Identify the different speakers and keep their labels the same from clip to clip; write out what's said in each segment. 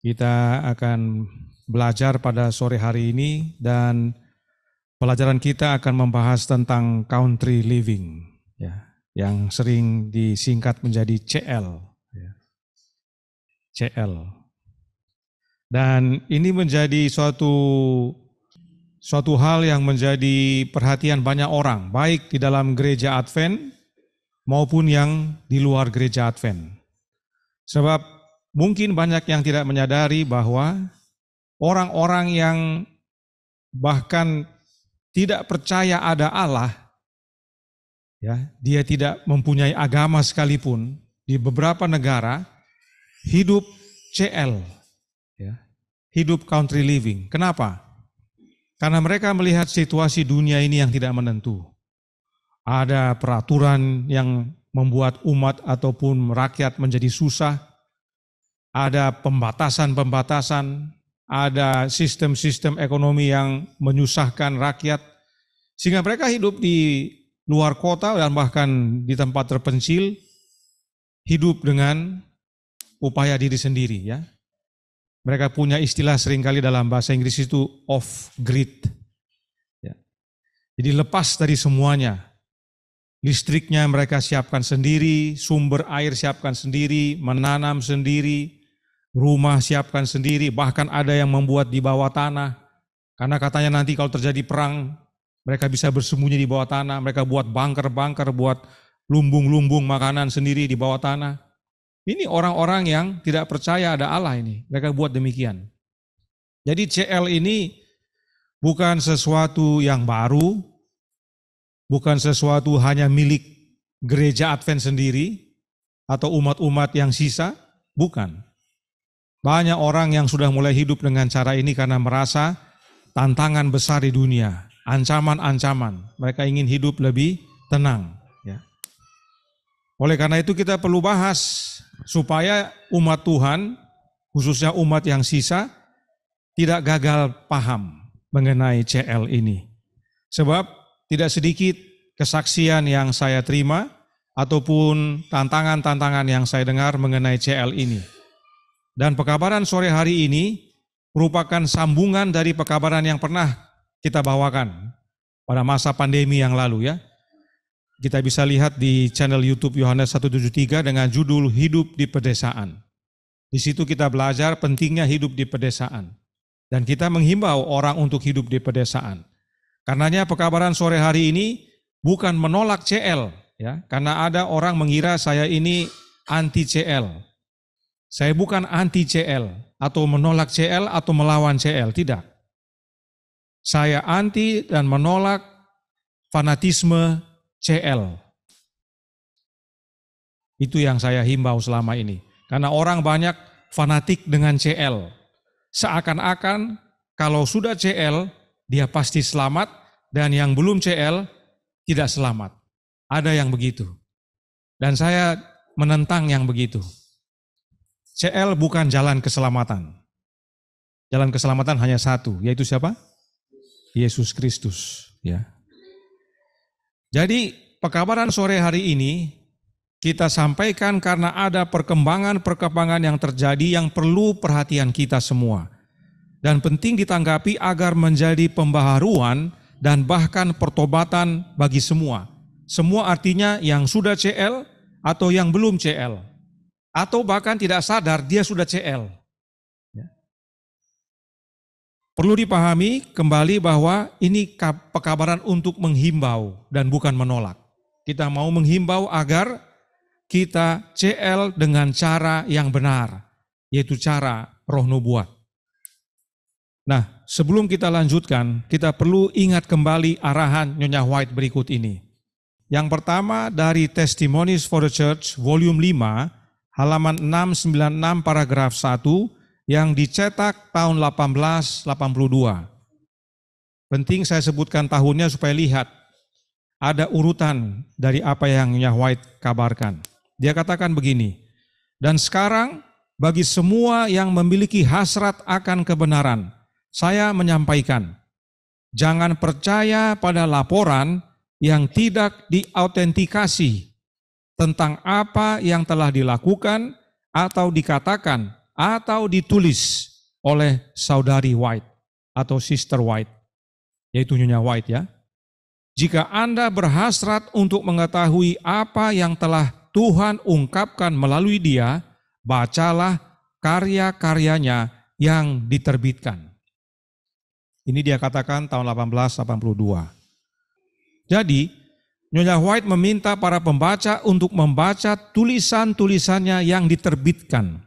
Speaker 1: Kita akan belajar pada sore hari ini dan pelajaran kita akan membahas tentang country living, ya, yang sering disingkat menjadi CL. Ya. CL. Dan ini menjadi suatu hal yang menjadi perhatian banyak orang, baik di dalam gereja Advent maupun yang di luar gereja Advent. Sebab mungkin banyak yang tidak menyadari bahwa orang-orang yang bahkan tidak percaya ada Allah, ya, dia tidak mempunyai agama sekalipun, di beberapa negara hidup CL, ya, hidup country living. Kenapa? Karena mereka melihat situasi dunia ini yang tidak menentu. Ada peraturan yang membuat umat ataupun rakyat menjadi susah, ada pembatasan-pembatasan, ada sistem-sistem ekonomi yang menyusahkan rakyat, sehingga mereka hidup di luar kota dan bahkan di tempat terpencil, hidup dengan upaya diri sendiri. Ya. Mereka punya istilah seringkali dalam bahasa Inggris itu off-grid. Ya. Jadi lepas dari semuanya. Listriknya mereka siapkan sendiri, sumber air siapkan sendiri, menanam sendiri, rumah siapkan sendiri, bahkan ada yang membuat di bawah tanah. Karena katanya nanti kalau terjadi perang, mereka bisa bersembunyi di bawah tanah, mereka buat bunker-bunker, buat lumbung-lumbung makanan sendiri di bawah tanah. Ini orang-orang yang tidak percaya ada Allah ini, mereka buat demikian. Jadi CL ini bukan sesuatu yang baru, bukan sesuatu hanya milik gereja Advent sendiri atau umat-umat yang sisa, bukan. Banyak orang yang sudah mulai hidup dengan cara ini karena merasa tantangan besar di dunia, ancaman-ancaman. Mereka ingin hidup lebih tenang. Ya. Oleh karena itu kita perlu bahas supaya umat Tuhan, khususnya umat yang sisa, tidak gagal paham mengenai CL ini. Sebab tidak sedikit kesaksian yang saya terima ataupun tantangan-tantangan yang saya dengar mengenai CL ini. Dan pekabaran sore hari ini merupakan sambungan dari pekabaran yang pernah kita bawakan pada masa pandemi yang lalu, ya. Kita bisa lihat di channel YouTube Yohanes 173 dengan judul Hidup di Pedesaan. Di situ kita belajar pentingnya hidup di pedesaan. Dan kita menghimbau orang untuk hidup di pedesaan. Karenanya pekabaran sore hari ini bukan menolak CL, ya, karena ada orang mengira saya ini anti CL. Saya bukan anti CL atau menolak CL atau melawan CL, tidak. Saya anti dan menolak fanatisme CL. Itu yang saya himbau selama ini. Karena orang banyak fanatik dengan CL. Seakan-akan kalau sudah CL, dia pasti selamat, dan yang belum CL tidak selamat. Ada yang begitu. Dan saya menentang yang begitu. CL bukan jalan keselamatan. Jalan keselamatan hanya satu, yaitu siapa? Yesus Kristus. Ya. Jadi pekabaran sore hari ini kita sampaikan karena ada perkembangan-perkembangan yang terjadi yang perlu perhatian kita semua. Dan penting ditanggapi agar menjadi pembaharuan dan bahkan pertobatan bagi semua. Semua artinya yang sudah CL atau yang belum CL. Atau bahkan tidak sadar dia sudah CL. Ya. Perlu dipahami kembali bahwa ini pekabaran untuk menghimbau dan bukan menolak. Kita mau menghimbau agar kita CL dengan cara yang benar, yaitu cara roh nubuat. Nah, sebelum kita lanjutkan, kita perlu ingat kembali arahan Nyonya White berikut ini. Yang pertama dari Testimonies for the Church, volume 5, halaman 696 paragraf 1, yang dicetak tahun 1882. Penting saya sebutkan tahunnya supaya lihat, ada urutan dari apa yang Nyonya White kabarkan. Dia katakan begini, dan sekarang bagi semua yang memiliki hasrat akan kebenaran, saya menyampaikan, jangan percaya pada laporan yang tidak diautentikasi tentang apa yang telah dilakukan atau dikatakan atau ditulis oleh saudari White atau Sister White, yaitu Nyonya White ya. Jika Anda berhasrat untuk mengetahui apa yang telah Tuhan ungkapkan melalui dia, bacalah karya-karyanya yang diterbitkan. Ini dia katakan tahun 1882. Jadi, Nyonya White meminta para pembaca untuk membaca tulisan-tulisannya yang diterbitkan.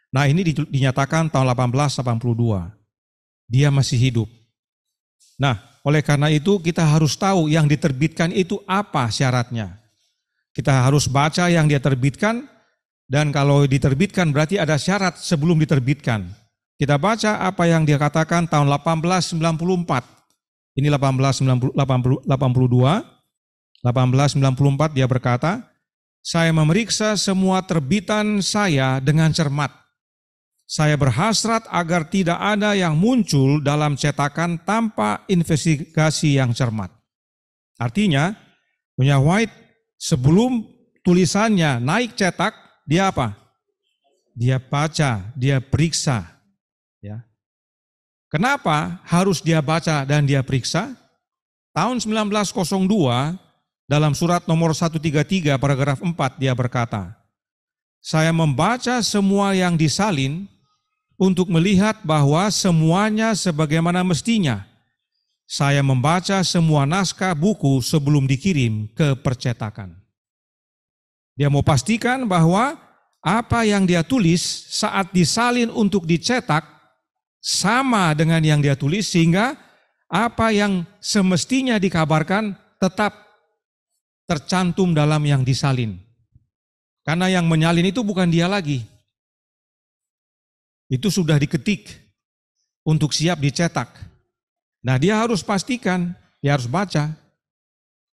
Speaker 1: Nah, ini dinyatakan tahun 1882. Dia masih hidup. Nah, oleh karena itu kita harus tahu yang diterbitkan itu apa syaratnya. Kita harus baca yang dia terbitkan, dan kalau diterbitkan berarti ada syarat sebelum diterbitkan. Kita baca apa yang dia katakan tahun 1894. Ini 1882. 1894 dia berkata, "Saya memeriksa semua terbitan saya dengan cermat. Saya berhasrat agar tidak ada yang muncul dalam cetakan tanpa investigasi yang cermat." Artinya, Nyonya White sebelum tulisannya naik cetak, dia apa? Dia baca, dia periksa. Ya. Kenapa harus dia baca dan dia periksa? Tahun 1902, dalam surat nomor 133 paragraf 4 dia berkata, "Saya membaca semua yang disalin untuk melihat bahwa semuanya sebagaimana mestinya. Saya membaca semua naskah buku sebelum dikirim ke percetakan." Dia mau pastikan bahwa apa yang dia tulis saat disalin untuk dicetak sama dengan yang dia tulis, sehingga apa yang semestinya dikabarkan tetap tercantum dalam yang disalin. Karena yang menyalin itu bukan dia lagi. Itu sudah diketik untuk siap dicetak. Nah, dia harus pastikan, dia harus baca,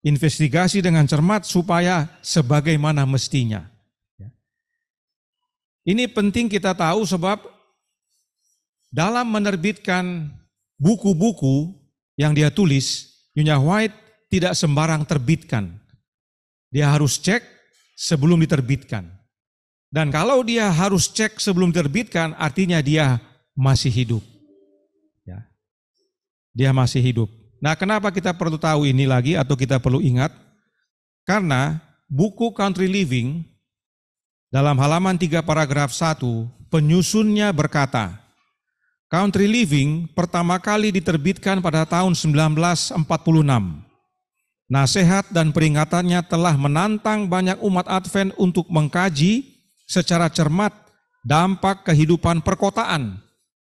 Speaker 1: investigasi dengan cermat supaya sebagaimana mestinya. Ini penting kita tahu sebab dalam menerbitkan buku-buku yang dia tulis, Nyonya White tidak sembarang terbitkan. Dia harus cek sebelum diterbitkan. Dan kalau dia harus cek sebelum diterbitkan, artinya dia masih hidup. Ya. Dia masih hidup. Nah, kenapa kita perlu tahu ini lagi atau kita perlu ingat? Karena buku Country Living dalam halaman 3 paragraf 1, penyusunnya berkata, Country Living pertama kali diterbitkan pada tahun 1946. Nasihat dan peringatannya telah menantang banyak umat Advent untuk mengkaji secara cermat dampak kehidupan perkotaan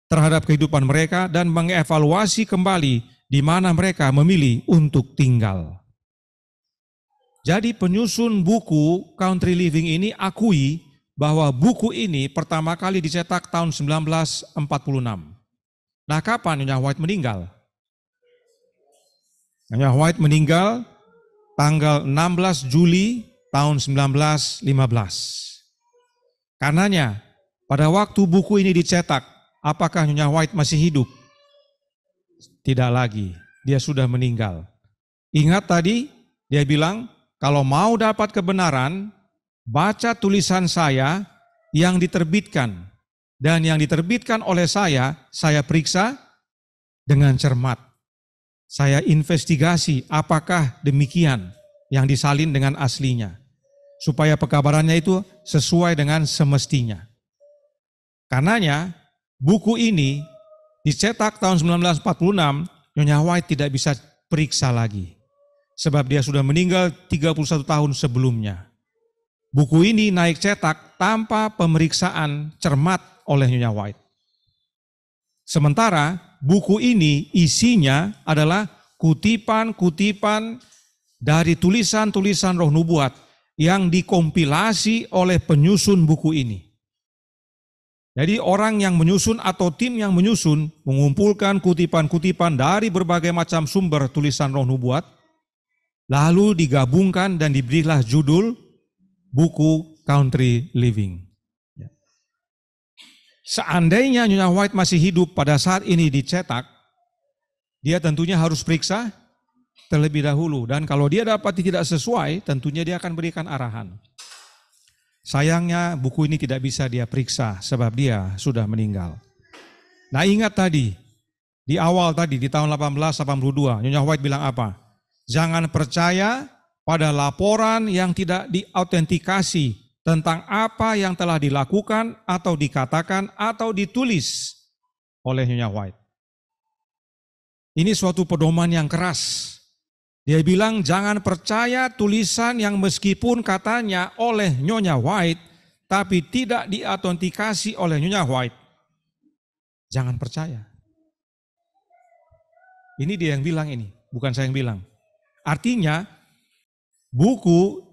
Speaker 1: terhadap kehidupan mereka dan mengevaluasi kembali di mana mereka memilih untuk tinggal. Jadi penyusun buku Country Living ini akui bahwa buku ini pertama kali dicetak tahun 1946. Nah, kapan Nyonya White meninggal? Nyonya White meninggal tanggal 16 Juli tahun 1915. Karenanya, pada waktu buku ini dicetak, apakah Nyonya White masih hidup? Tidak lagi, dia sudah meninggal. Ingat tadi, dia bilang, kalau mau dapat kebenaran, baca tulisan saya yang diterbitkan. Dan yang diterbitkan oleh saya periksa dengan cermat. Saya investigasi apakah demikian yang disalin dengan aslinya. Supaya pekabarannya itu sesuai dengan semestinya. Karenanya buku ini dicetak tahun 1946, Nyonya White tidak bisa periksa lagi. Sebab dia sudah meninggal 31 tahun sebelumnya. Buku ini naik cetak tanpa pemeriksaan cermat oleh Nyonya White. Sementara buku ini isinya adalah kutipan-kutipan dari tulisan-tulisan roh nubuat yang dikompilasi oleh penyusun buku ini. Jadi orang yang menyusun atau tim yang menyusun mengumpulkan kutipan-kutipan dari berbagai macam sumber tulisan roh nubuat, lalu digabungkan dan diberilah judul buku Country Living. Seandainya Nyonya White masih hidup pada saat ini dicetak, dia tentunya harus periksa terlebih dahulu. Dan kalau dia dapat tidak sesuai, tentunya dia akan berikan arahan. Sayangnya buku ini tidak bisa dia periksa sebab dia sudah meninggal. Nah, ingat tadi, di awal tadi di tahun 1882, Nyonya White bilang apa? Jangan percaya pada laporan yang tidak diautentikasi tentang apa yang telah dilakukan atau dikatakan atau ditulis oleh Nyonya White. Ini suatu pedoman yang keras. Dia bilang jangan percaya tulisan yang meskipun katanya oleh Nyonya White, tapi tidak diautentikasi oleh Nyonya White. Jangan percaya. Ini dia yang bilang ini, bukan saya yang bilang. Artinya, buku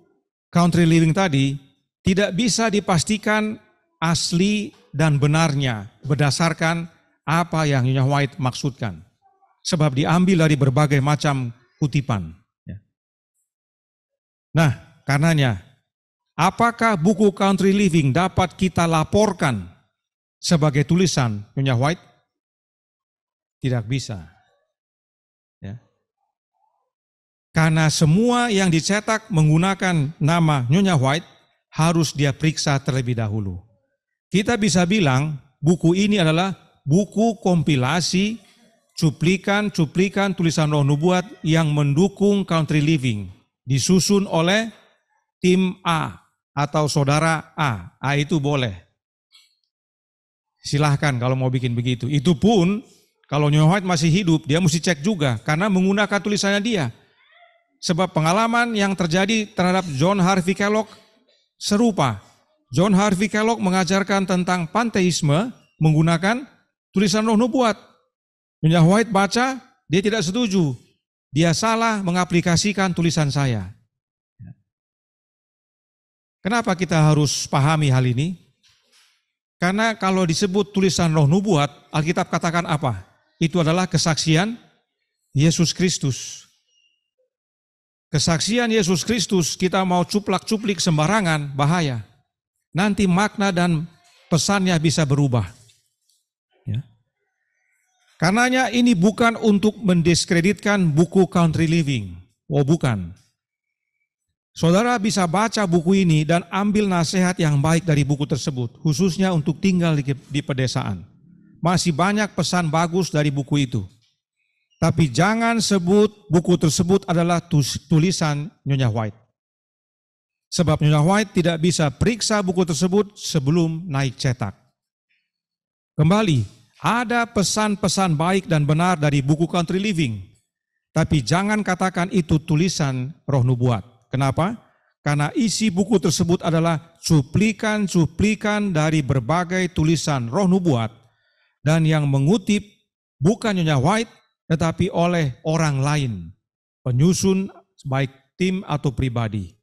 Speaker 1: Country Living tadi tidak bisa dipastikan asli dan benarnya berdasarkan apa yang Nyonya White maksudkan. Sebab diambil dari berbagai macam kutipan. Nah, karenanya, apakah buku Country Living dapat kita laporkan sebagai tulisan Nyonya White? Tidak bisa. Ya. Karena semua yang dicetak menggunakan nama Nyonya White harus dia periksa terlebih dahulu. Kita bisa bilang buku ini adalah buku kompilasi cuplikan-cuplikan tulisan Roh Nubuat yang mendukung Country Living, disusun oleh tim A atau saudara A. A itu boleh. Silahkan kalau mau bikin begitu. Itu pun kalau Nyonya White masih hidup, dia mesti cek juga karena menggunakan tulisannya dia. Sebab pengalaman yang terjadi terhadap John Harvey Kellogg serupa. John Harvey Kellogg mengajarkan tentang panteisme menggunakan tulisan Roh Nubuat. Nyonya White baca, dia tidak setuju. Dia salah mengaplikasikan tulisan saya. Kenapa kita harus pahami hal ini? Karena kalau disebut tulisan Roh Nubuat, Alkitab katakan apa? Itu adalah kesaksian Yesus Kristus. Kesaksian Yesus Kristus kita mau cuplak-cuplik sembarangan, bahaya. Nanti makna dan pesannya bisa berubah. Ya. Karenanya ini bukan untuk mendiskreditkan buku Country Living. Oh bukan. Saudara bisa baca buku ini dan ambil nasihat yang baik dari buku tersebut, khususnya untuk tinggal di pedesaan. Masih banyak pesan bagus dari buku itu. Tapi jangan sebut buku tersebut adalah tulisan Nyonya White. Sebab Nyonya White tidak bisa periksa buku tersebut sebelum naik cetak. Kembali, ada pesan-pesan baik dan benar dari buku Country Living. Tapi jangan katakan itu tulisan Roh Nubuat. Kenapa? Karena isi buku tersebut adalah cuplikan-cuplikan dari berbagai tulisan Roh Nubuat. Dan yang mengutip bukan Nyonya White, tetapi oleh orang lain. Penyusun baik tim atau pribadi.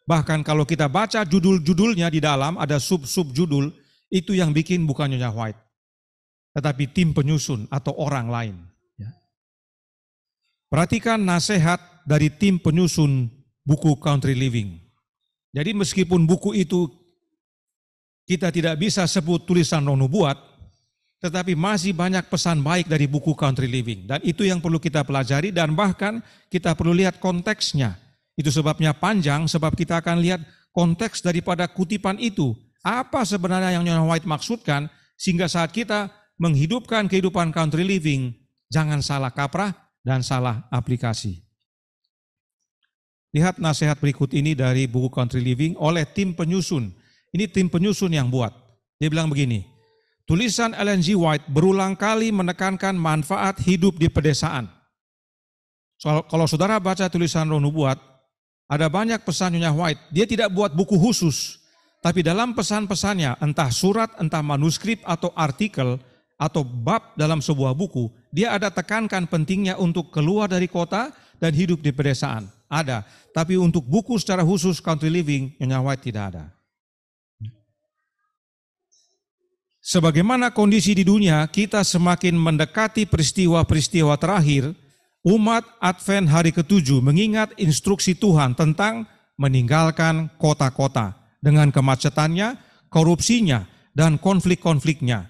Speaker 1: Bahkan kalau kita baca judul-judulnya di dalam, ada sub-sub judul, itu yang bikin bukan Nyonya White. Tetapi tim penyusun atau orang lain. Perhatikan nasihat dari tim penyusun buku Country Living. Jadi meskipun buku itu kita tidak bisa sebut tulisan Roh Nubuat, tetapi masih banyak pesan baik dari buku Country Living. Dan itu yang perlu kita pelajari dan bahkan kita perlu lihat konteksnya. Itu sebabnya panjang, sebab kita akan lihat konteks daripada kutipan itu. Apa sebenarnya yang Nyonya White maksudkan, sehingga saat kita menghidupkan kehidupan Country Living, jangan salah kaprah dan salah aplikasi. Lihat nasihat berikut ini dari buku Country Living oleh tim penyusun. Ini tim penyusun yang buat. Dia bilang begini, tulisan Ellen G. White berulang kali menekankan manfaat hidup di pedesaan. Kalau saudara baca tulisan Roh Nubuat, ada banyak pesan Nyonya White. Dia tidak buat buku khusus, tapi dalam pesan-pesannya, entah surat, entah manuskrip atau artikel, atau bab dalam sebuah buku, dia ada tekankan pentingnya untuk keluar dari kota dan hidup di pedesaan. Ada, tapi untuk buku secara khusus Country Living, Nyonya White tidak ada. Sebagaimana kondisi di dunia, kita semakin mendekati peristiwa-peristiwa terakhir, umat Advent hari ke-7 mengingat instruksi Tuhan tentang meninggalkan kota-kota dengan kemacetannya, korupsinya, dan konflik-konfliknya.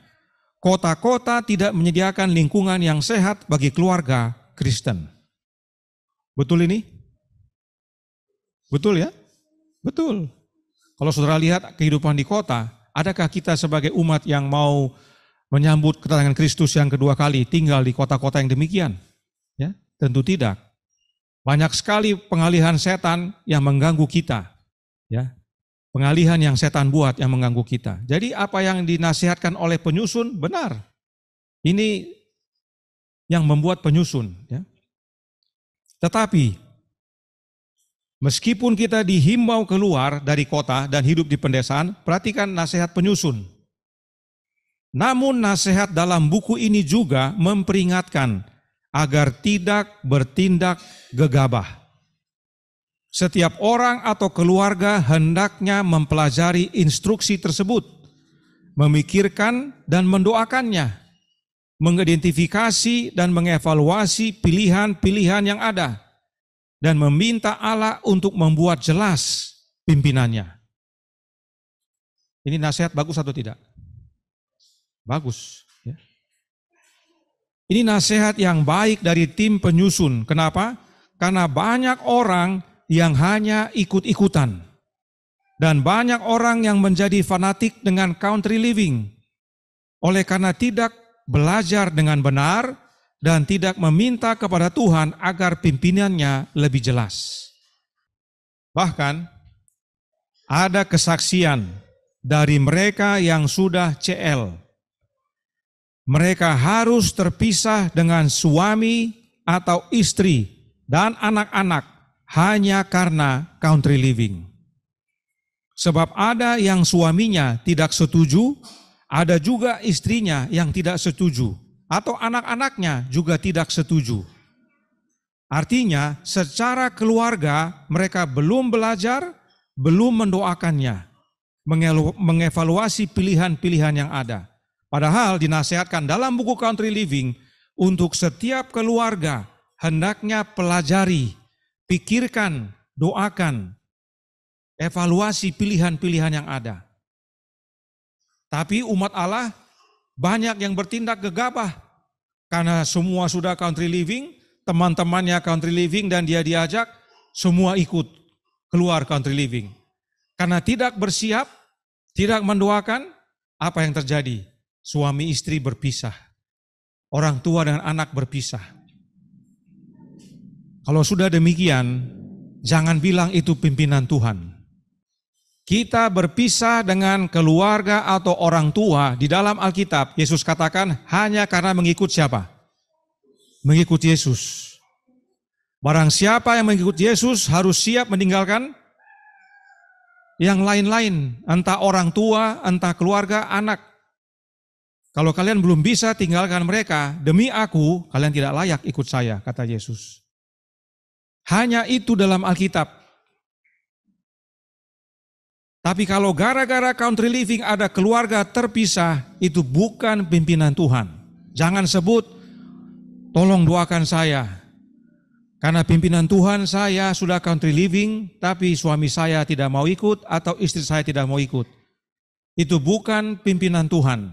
Speaker 1: Kota-kota tidak menyediakan lingkungan yang sehat bagi keluarga Kristen. Betul ini? Betul ya? Betul. Kalau saudara lihat kehidupan di kota, adakah kita sebagai umat yang mau menyambut kedatangan Kristus yang kedua kali tinggal di kota-kota yang demikian? Ya, tentu tidak. Banyak sekali pengalihan setan yang mengganggu kita. Ya, pengalihan yang setan buat yang mengganggu kita. Jadi apa yang dinasihatkan oleh penyusun benar. Ini yang membuat penyusun. Ya. Tetapi meskipun kita dihimbau keluar dari kota dan hidup di pedesaan, perhatikan nasihat penyusun. Namun nasihat dalam buku ini juga memperingatkan agar tidak bertindak gegabah. Setiap orang atau keluarga hendaknya mempelajari instruksi tersebut, memikirkan dan mendoakannya, mengidentifikasi dan mengevaluasi pilihan-pilihan yang ada, dan meminta Allah untuk membuat jelas pimpinannya. Ini nasihat bagus atau tidak? Bagus. Ya. Ini nasihat yang baik dari tim penyusun. Kenapa? Karena banyak orang yang hanya ikut-ikutan. Dan banyak orang yang menjadi fanatik dengan country living. Oleh karena tidak belajar dengan benar dan tidak meminta kepada Tuhan agar pimpinannya lebih jelas. Bahkan ada kesaksian dari mereka yang sudah CL. Mereka harus terpisah dengan suami atau istri dan anak-anak hanya karena country living. Sebab ada yang suaminya tidak setuju, ada juga istrinya yang tidak setuju, atau anak-anaknya juga tidak setuju. Artinya secara keluarga mereka belum belajar, belum mendoakannya, mengevaluasi pilihan-pilihan yang ada. Padahal dinasihatkan dalam buku Country Living untuk setiap keluarga hendaknya pelajari, pikirkan, doakan, evaluasi pilihan-pilihan yang ada. Tapi umat Allah banyak yang bertindak gegabah karena semua sudah country living, teman-temannya country living dan dia diajak, semua ikut keluar country living. Karena tidak bersiap, tidak mendoakan, apa yang terjadi? Suami istri berpisah, orang tua dan anak berpisah. Kalau sudah demikian, jangan bilang itu pimpinan Tuhan. Kita berpisah dengan keluarga atau orang tua di dalam Alkitab, Yesus katakan hanya karena mengikut siapa? Mengikut Yesus. Barang siapa yang mengikut Yesus harus siap meninggalkan yang lain-lain, entah orang tua, entah keluarga, anak. Kalau kalian belum bisa tinggalkan mereka, demi aku, kalian tidak layak ikut saya, kata Yesus. Hanya itu dalam Alkitab. Tapi kalau gara-gara country living ada keluarga terpisah, itu bukan pimpinan Tuhan. Jangan sebut, tolong doakan saya. Karena pimpinan Tuhan saya sudah country living, tapi suami saya tidak mau ikut atau istri saya tidak mau ikut. Itu bukan pimpinan Tuhan.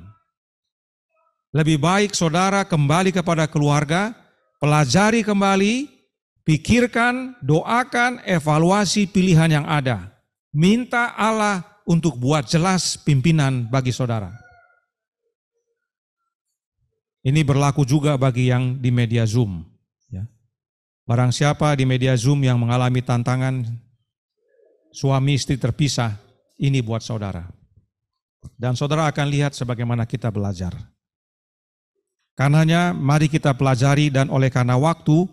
Speaker 1: Lebih baik saudara kembali kepada keluarga, pelajari kembali, pikirkan, doakan, evaluasi pilihan yang ada. Minta Allah untuk buat jelas pimpinan bagi saudara. Ini berlaku juga bagi yang di media Zoom. Ya. Barang siapa di media Zoom yang mengalami tantangan suami istri terpisah, ini buat saudara. Dan saudara akan lihat sebagaimana kita belajar. Karenanya mari kita pelajari dan oleh karena waktu,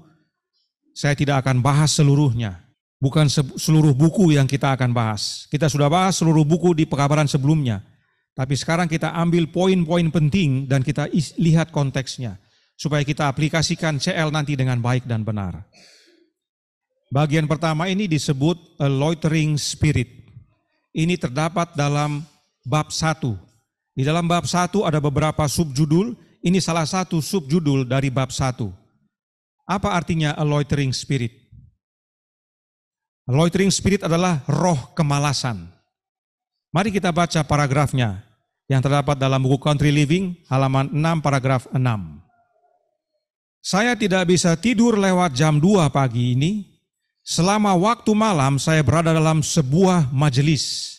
Speaker 1: saya tidak akan bahas seluruhnya. Bukan seluruh buku yang kita akan bahas. Kita sudah bahas seluruh buku di pekabaran sebelumnya. Tapi sekarang kita ambil poin-poin penting dan kita lihat konteksnya. Supaya kita aplikasikan CL nanti dengan baik dan benar. Bagian pertama ini disebut a loitering spirit. Ini terdapat dalam bab 1. Di dalam bab 1 ada beberapa subjudul. Ini salah satu subjudul dari bab 1. Apa artinya a loitering spirit? A loitering spirit adalah roh kemalasan. Mari kita baca paragrafnya yang terdapat dalam buku Country Living halaman 6 paragraf 6. Saya tidak bisa tidur lewat jam 2 pagi ini. Selama waktu malam saya berada dalam sebuah majelis.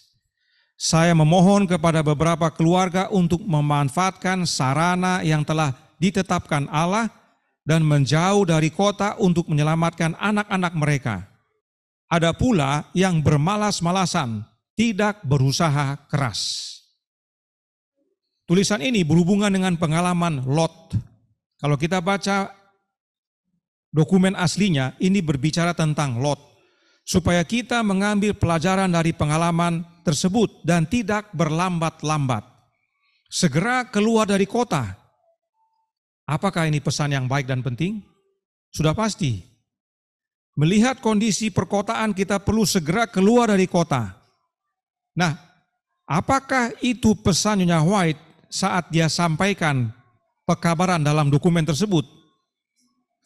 Speaker 1: saya memohon kepada beberapa keluarga untuk memanfaatkan sarana yang telah ditetapkan Allah dan menjauh dari kota untuk menyelamatkan anak-anak mereka. Ada pula yang bermalas-malasan, tidak berusaha keras. Tulisan ini berhubungan dengan pengalaman Lot. Kalau kita baca dokumen aslinya, ini berbicara tentang Lot. Supaya kita mengambil pelajaran dari pengalaman tersebut dan tidak berlambat-lambat. Segera keluar dari kota. Apakah ini pesan yang baik dan penting? Sudah pasti. Melihat kondisi perkotaan, kita perlu segera keluar dari kota. Nah, apakah itu pesan Nyonya White saat dia sampaikan pekabaran dalam dokumen tersebut?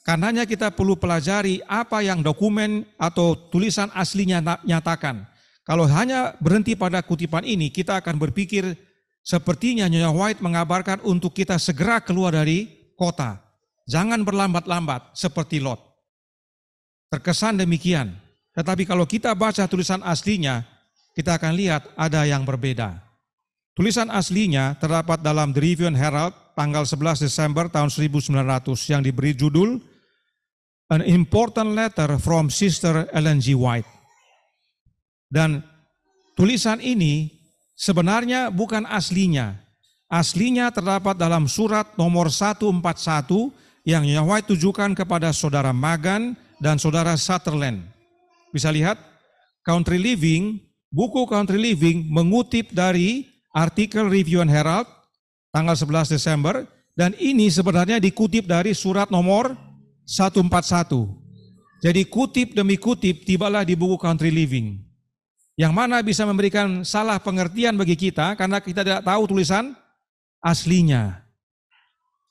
Speaker 1: Karenanya kita perlu pelajari apa yang dokumen atau tulisan aslinya nyatakan. Kalau hanya berhenti pada kutipan ini, kita akan berpikir sepertinya Nyonya White mengabarkan untuk kita segera keluar dari kota. Jangan berlambat-lambat seperti Lot. Terkesan demikian. Tetapi kalau kita baca tulisan aslinya, kita akan lihat ada yang berbeda. Tulisan aslinya terdapat dalam The Review and Herald tanggal 11 Desember tahun 1900 yang diberi judul An Important Letter from Sister Ellen G. White. Dan tulisan ini sebenarnya bukan aslinya. Aslinya terdapat dalam surat nomor 141 yang Nyonya White tujukan kepada saudara Magan dan saudara Sutherland. Bisa lihat, Country Living, buku Country Living mengutip dari artikel Review and Herald tanggal 11 Desember, dan ini sebenarnya dikutip dari surat nomor 141. Jadi kutip demi kutip tibalah di buku Country Living. Yang mana bisa memberikan salah pengertian bagi kita karena kita tidak tahu tulisan aslinya.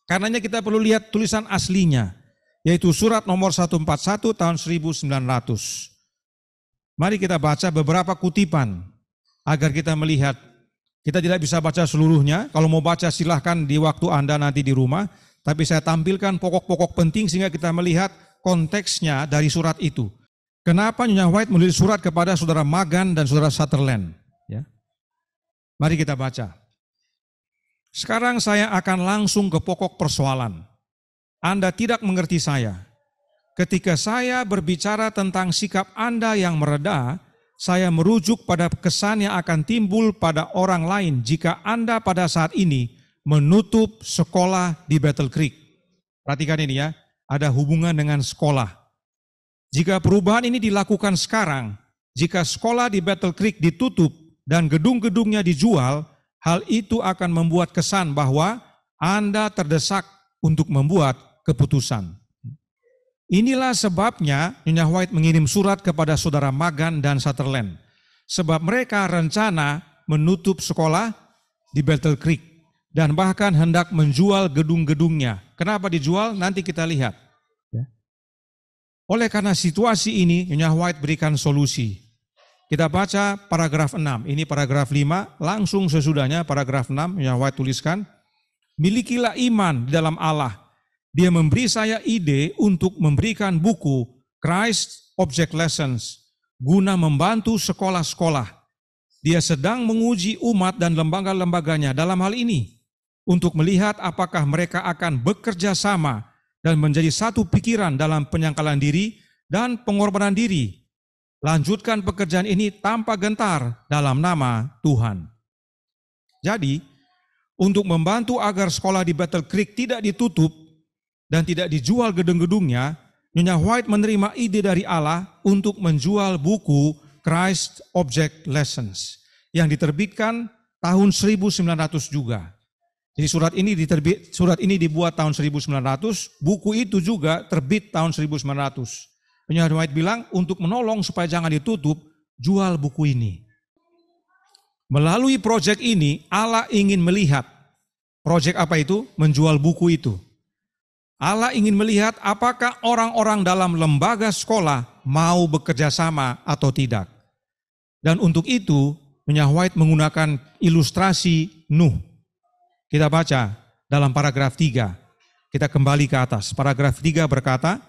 Speaker 1: Karenanya kita perlu lihat tulisan aslinya, yaitu surat nomor 141 tahun 1900. Mari kita baca beberapa kutipan agar kita melihat. Kita tidak bisa baca seluruhnya, kalau mau baca silahkan di waktu Anda nanti di rumah, tapi saya tampilkan pokok-pokok penting sehingga kita melihat konteksnya dari surat itu. Kenapa Nyonya White menulis surat kepada saudara Magan dan saudara Sutherland? Ya. Mari kita baca. Sekarang saya akan langsung ke pokok persoalan. Anda tidak mengerti saya. Ketika saya berbicara tentang sikap Anda yang mereda, saya merujuk pada kesan yang akan timbul pada orang lain jika Anda pada saat ini menutup sekolah di Battle Creek. Perhatikan ini ya, ada hubungan dengan sekolah. Jika perubahan ini dilakukan sekarang, jika sekolah di Battle Creek ditutup dan gedung-gedungnya dijual, hal itu akan membuat kesan bahwa Anda terdesak untuk membuat keputusan. Inilah sebabnya Nyonya White mengirim surat kepada saudara Magan dan Sutherland. Sebab mereka rencana menutup sekolah di Battle Creek dan bahkan hendak menjual gedung-gedungnya. Kenapa dijual? Nanti kita lihat. Oleh karena situasi ini, Nyonya White berikan solusi. Kita baca paragraf 6. Ini paragraf 5, langsung sesudahnya paragraf 6, Nyonya White tuliskan, milikilah iman di dalam Allah. Dia memberi saya ide untuk memberikan buku Christ Object Lessons guna membantu sekolah-sekolah. Dia sedang menguji umat dan lembaga-lembaganya dalam hal ini untuk melihat apakah mereka akan bekerja sama dan menjadi satu pikiran dalam penyangkalan diri dan pengorbanan diri. Lanjutkan pekerjaan ini tanpa gentar dalam nama Tuhan. Jadi, untuk membantu agar sekolah di Battle Creek tidak ditutup dan tidak dijual gedung-gedungnya, Nyonya White menerima ide dari Allah untuk menjual buku Christ Object Lessons yang diterbitkan tahun 1900 juga. Jadi surat ini dibuat tahun 1900, buku itu juga terbit tahun 1900. Nyonya White bilang untuk menolong supaya jangan ditutup, jual buku ini. Melalui proyek ini Allah ingin melihat, proyek apa itu? Menjual buku itu. Allah ingin melihat apakah orang-orang dalam lembaga sekolah mau bekerja sama atau tidak. Dan untuk itu, Nyonya White menggunakan ilustrasi Nuh. Kita baca dalam paragraf 3. Kita kembali ke atas. Paragraf 3 berkata,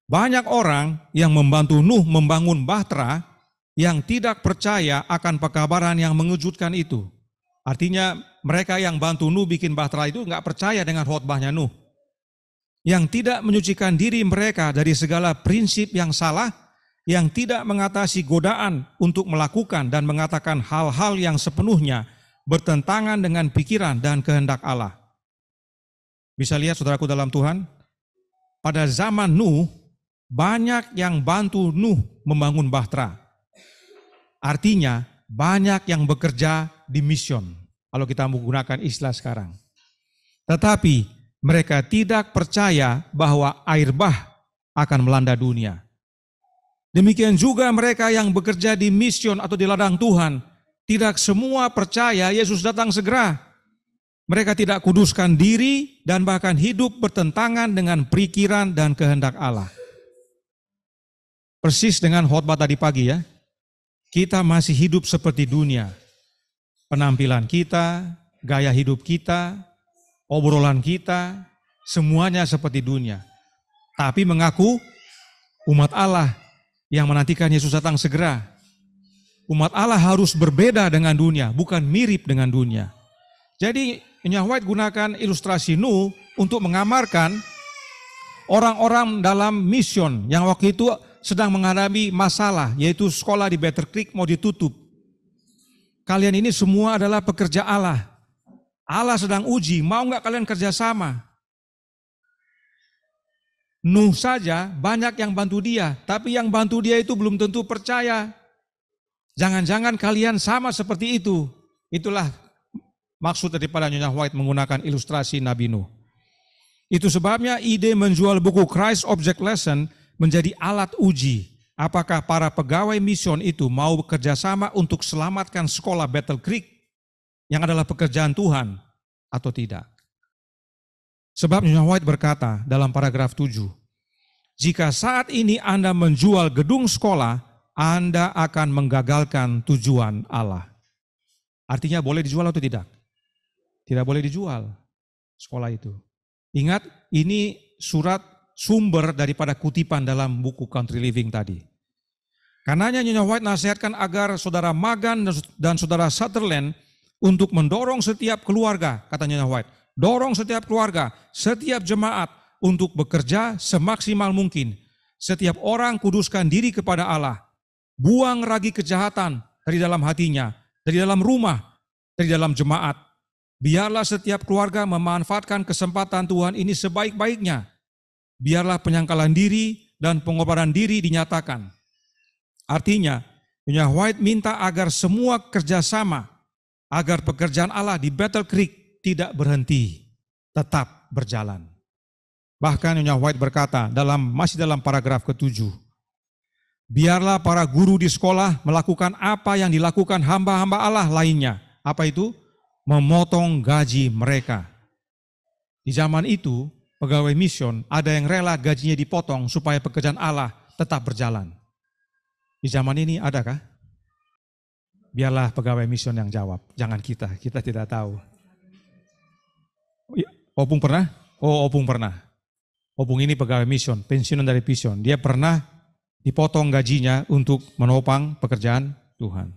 Speaker 1: banyak orang yang membantu Nuh membangun bahtera yang tidak percaya akan pekabaran yang mengejutkan itu. Artinya mereka yang bantu Nuh bikin bahtera itu nggak percaya dengan khotbahnya Nuh. Yang tidak menyucikan diri mereka dari segala prinsip yang salah, yang tidak mengatasi godaan untuk melakukan dan mengatakan hal-hal yang sepenuhnya bertentangan dengan pikiran dan kehendak Allah. Bisa lihat saudaraku dalam Tuhan, pada zaman Nuh, banyak yang bantu Nuh membangun bahtera. Artinya banyak yang bekerja di mission, kalau kita menggunakan istilah sekarang. Tetapi mereka tidak percaya bahwa air bah akan melanda dunia. Demikian juga mereka yang bekerja di mission atau di ladang Tuhan, tidak semua percaya Yesus datang segera. Mereka tidak kuduskan diri dan bahkan hidup bertentangan dengan pikiran dan kehendak Allah. Persis dengan khotbah tadi pagi ya. Kita masih hidup seperti dunia. Penampilan kita, gaya hidup kita, obrolan kita, semuanya seperti dunia. Tapi mengaku umat Allah yang menantikan Yesus datang segera. Umat Allah harus berbeda dengan dunia, bukan mirip dengan dunia. Jadi Nyonya White gunakan ilustrasi Nuh untuk mengamarkan orang-orang dalam mission yang waktu itu sedang menghadapi masalah, yaitu sekolah di Battle Creek mau ditutup. Kalian ini semua adalah pekerja Allah. Allah sedang uji, mau nggak kalian kerjasama? Nuh saja banyak yang bantu dia, tapi yang bantu dia itu belum tentu percaya. Jangan-jangan kalian sama seperti itu. Itulah maksud daripada Nyonya White menggunakan ilustrasi Nabi Nuh. Itu sebabnya ide menjual buku Christ Object Lesson menjadi alat uji. Apakah para pegawai mission itu mau bekerjasama untuk selamatkan sekolah Battle Creek yang adalah pekerjaan Tuhan atau tidak. Sebab Nyonya White berkata dalam paragraf 7, jika saat ini Anda menjual gedung sekolah, Anda akan menggagalkan tujuan Allah. Artinya boleh dijual atau tidak? Tidak boleh dijual sekolah itu. Ingat, ini surat sumber daripada kutipan dalam buku Country Living tadi. Karenanya Nyonya White nasihatkan agar saudara Magan dan saudara Sutherland untuk mendorong setiap keluarga, kata Nyonya White, dorong setiap keluarga, setiap jemaat untuk bekerja semaksimal mungkin. Setiap orang kuduskan diri kepada Allah, buang ragi kejahatan dari dalam hatinya, dari dalam rumah, dari dalam jemaat. Biarlah setiap keluarga memanfaatkan kesempatan Tuhan ini sebaik-baiknya. Biarlah penyangkalan diri dan pengorbanan diri dinyatakan. Artinya, Nyonya White minta agar semua kerjasama, agar pekerjaan Allah di Battle Creek tidak berhenti, tetap berjalan. Bahkan Nyonya White berkata, masih dalam paragraf ke-7, biarlah para guru di sekolah melakukan apa yang dilakukan hamba-hamba Allah lainnya. Apa itu? Memotong gaji mereka. Di zaman itu, pegawai mission ada yang rela gajinya dipotong supaya pekerjaan Allah tetap berjalan. Di zaman ini adakah? Biarlah pegawai mission yang jawab, jangan kita tidak tahu. Opung pernah? Oh, Opung pernah. Opung ini pegawai mission, pensiunan dari mission. Dia pernah dipotong gajinya untuk menopang pekerjaan Tuhan.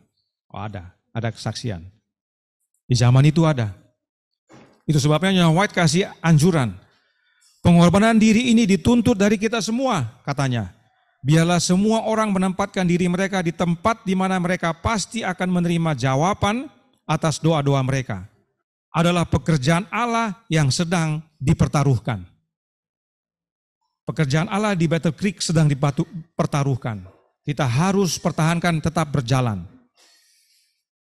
Speaker 1: Oh, ada kesaksian. Di zaman itu ada. Itu sebabnya Nyonya White kasih anjuran. Pengorbanan diri ini dituntut dari kita semua, katanya. Biarlah semua orang menempatkan diri mereka di tempat di mana mereka pasti akan menerima jawaban atas doa-doa mereka. Adalah pekerjaan Allah yang sedang dipertaruhkan. Pekerjaan Allah di Battle Creek sedang dipertaruhkan. Kita harus pertahankan tetap berjalan.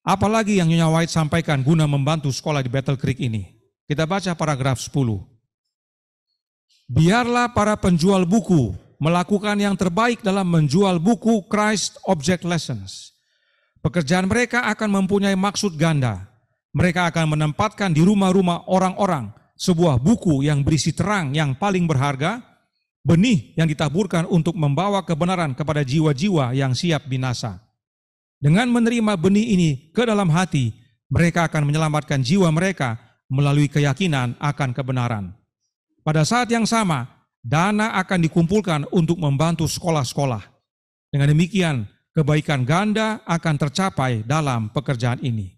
Speaker 1: Apalagi yang Nyonya White sampaikan guna membantu sekolah di Battle Creek ini. Kita baca paragraf 10. Biarlah para penjual buku melakukan yang terbaik dalam menjual buku Christ Object Lessons. Pekerjaan mereka akan mempunyai maksud ganda. Mereka akan menempatkan di rumah-rumah orang-orang sebuah buku yang berisi terang yang paling berharga, benih yang ditaburkan untuk membawa kebenaran kepada jiwa-jiwa yang siap binasa. Dengan menerima benih ini ke dalam hati, mereka akan menyelamatkan jiwa mereka melalui keyakinan akan kebenaran. Pada saat yang sama, dana akan dikumpulkan untuk membantu sekolah-sekolah. Dengan demikian, kebaikan ganda akan tercapai dalam pekerjaan ini.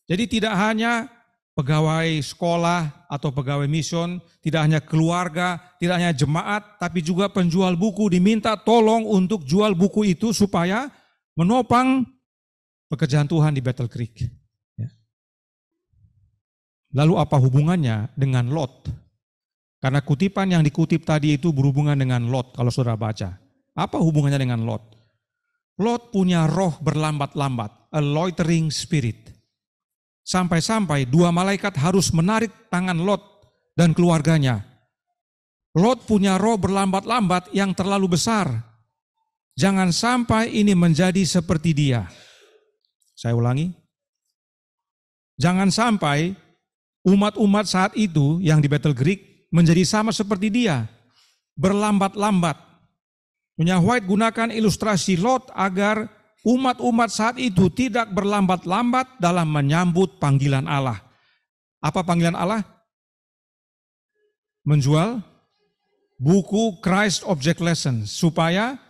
Speaker 1: Jadi tidak hanya pegawai sekolah atau pegawai mission, tidak hanya keluarga, tidak hanya jemaat, tapi juga penjual buku diminta tolong untuk jual buku itu supaya menopang pekerjaan Tuhan di Battle Creek. Lalu apa hubungannya dengan Lot? Karena kutipan yang dikutip tadi itu berhubungan dengan Lot kalau saudara baca. Apa hubungannya dengan Lot? Lot punya roh berlambat-lambat, a loitering spirit. Sampai-sampai dua malaikat harus menarik tangan Lot dan keluarganya. Lot punya roh berlambat-lambat yang terlalu besar. Jangan sampai ini menjadi seperti dia. Saya ulangi. Jangan sampai umat-umat saat itu yang di Battle Creek menjadi sama seperti dia. Berlambat-lambat. Nyonya White gunakan ilustrasi Lot agar umat-umat saat itu tidak berlambat-lambat dalam menyambut panggilan Allah. Apa panggilan Allah? Menjual buku Christ Object Lessons supaya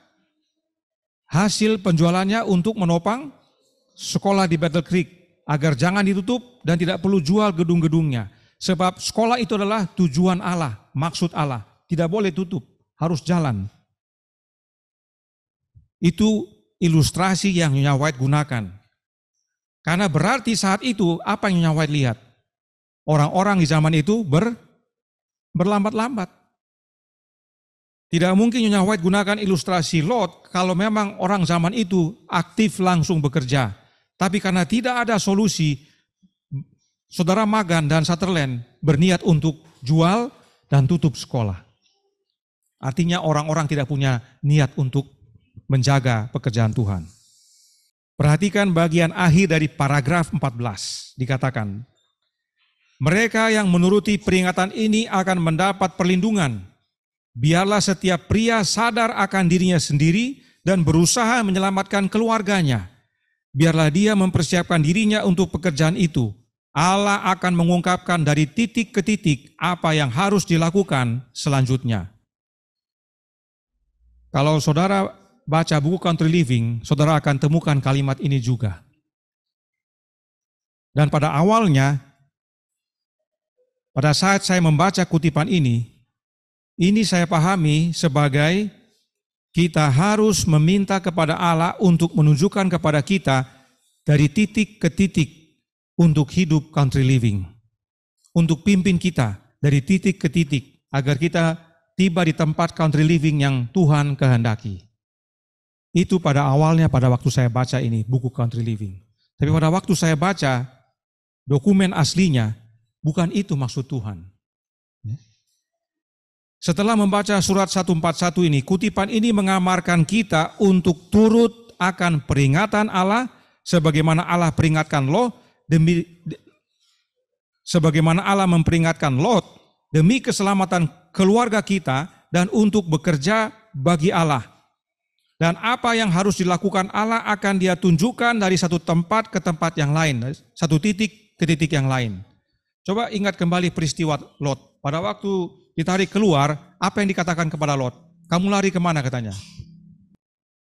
Speaker 1: hasil penjualannya untuk menopang sekolah di Battle Creek agar jangan ditutup dan tidak perlu jual gedung-gedungnya. Sebab sekolah itu adalah tujuan Allah, maksud Allah. Tidak boleh tutup, harus jalan. Itu ilustrasi yang Nyonya White gunakan. Karena berarti saat itu apa yang Nyonya White lihat? Orang-orang di zaman itu berlambat-lambat. Tidak mungkin Nyonya White gunakan ilustrasi Lot kalau memang orang zaman itu aktif langsung bekerja. Tapi karena tidak ada solusi, saudara Magan dan Sutherland berniat untuk jual dan tutup sekolah. Artinya orang-orang tidak punya niat untuk menjaga pekerjaan Tuhan. Perhatikan bagian akhir dari paragraf 14, dikatakan, mereka yang menuruti peringatan ini akan mendapat perlindungan. Biarlah setiap pria sadar akan dirinya sendiri dan berusaha menyelamatkan keluarganya. Biarlah dia mempersiapkan dirinya untuk pekerjaan itu. Allah akan mengungkapkan dari titik ke titik apa yang harus dilakukan selanjutnya. Kalau saudara baca buku Country Living, saudara akan temukan kalimat ini juga. Dan pada awalnya, pada saat saya membaca kutipan ini saya pahami sebagai kita harus meminta kepada Allah untuk menunjukkan kepada kita dari titik ke titik untuk hidup country living. Untuk pimpin kita dari titik ke titik agar kita tiba di tempat country living yang Tuhan kehendaki. Itu pada awalnya pada waktu saya baca ini buku Country Living. Tapi pada waktu saya baca dokumen aslinya, bukan itu maksud Tuhan. Setelah membaca surat 141 ini, kutipan ini mengamarkan kita untuk turut akan peringatan Allah sebagaimana Allah peringatkan Lot sebagaimana Allah memperingatkan Lot demi keselamatan keluarga kita dan untuk bekerja bagi Allah. Dan apa yang harus dilakukan Allah akan Dia tunjukkan dari satu tempat ke tempat yang lain, satu titik ke titik yang lain. Coba ingat kembali peristiwa Lot. Pada waktu ditarik keluar, apa yang dikatakan kepada Lot? Kamu lari kemana katanya?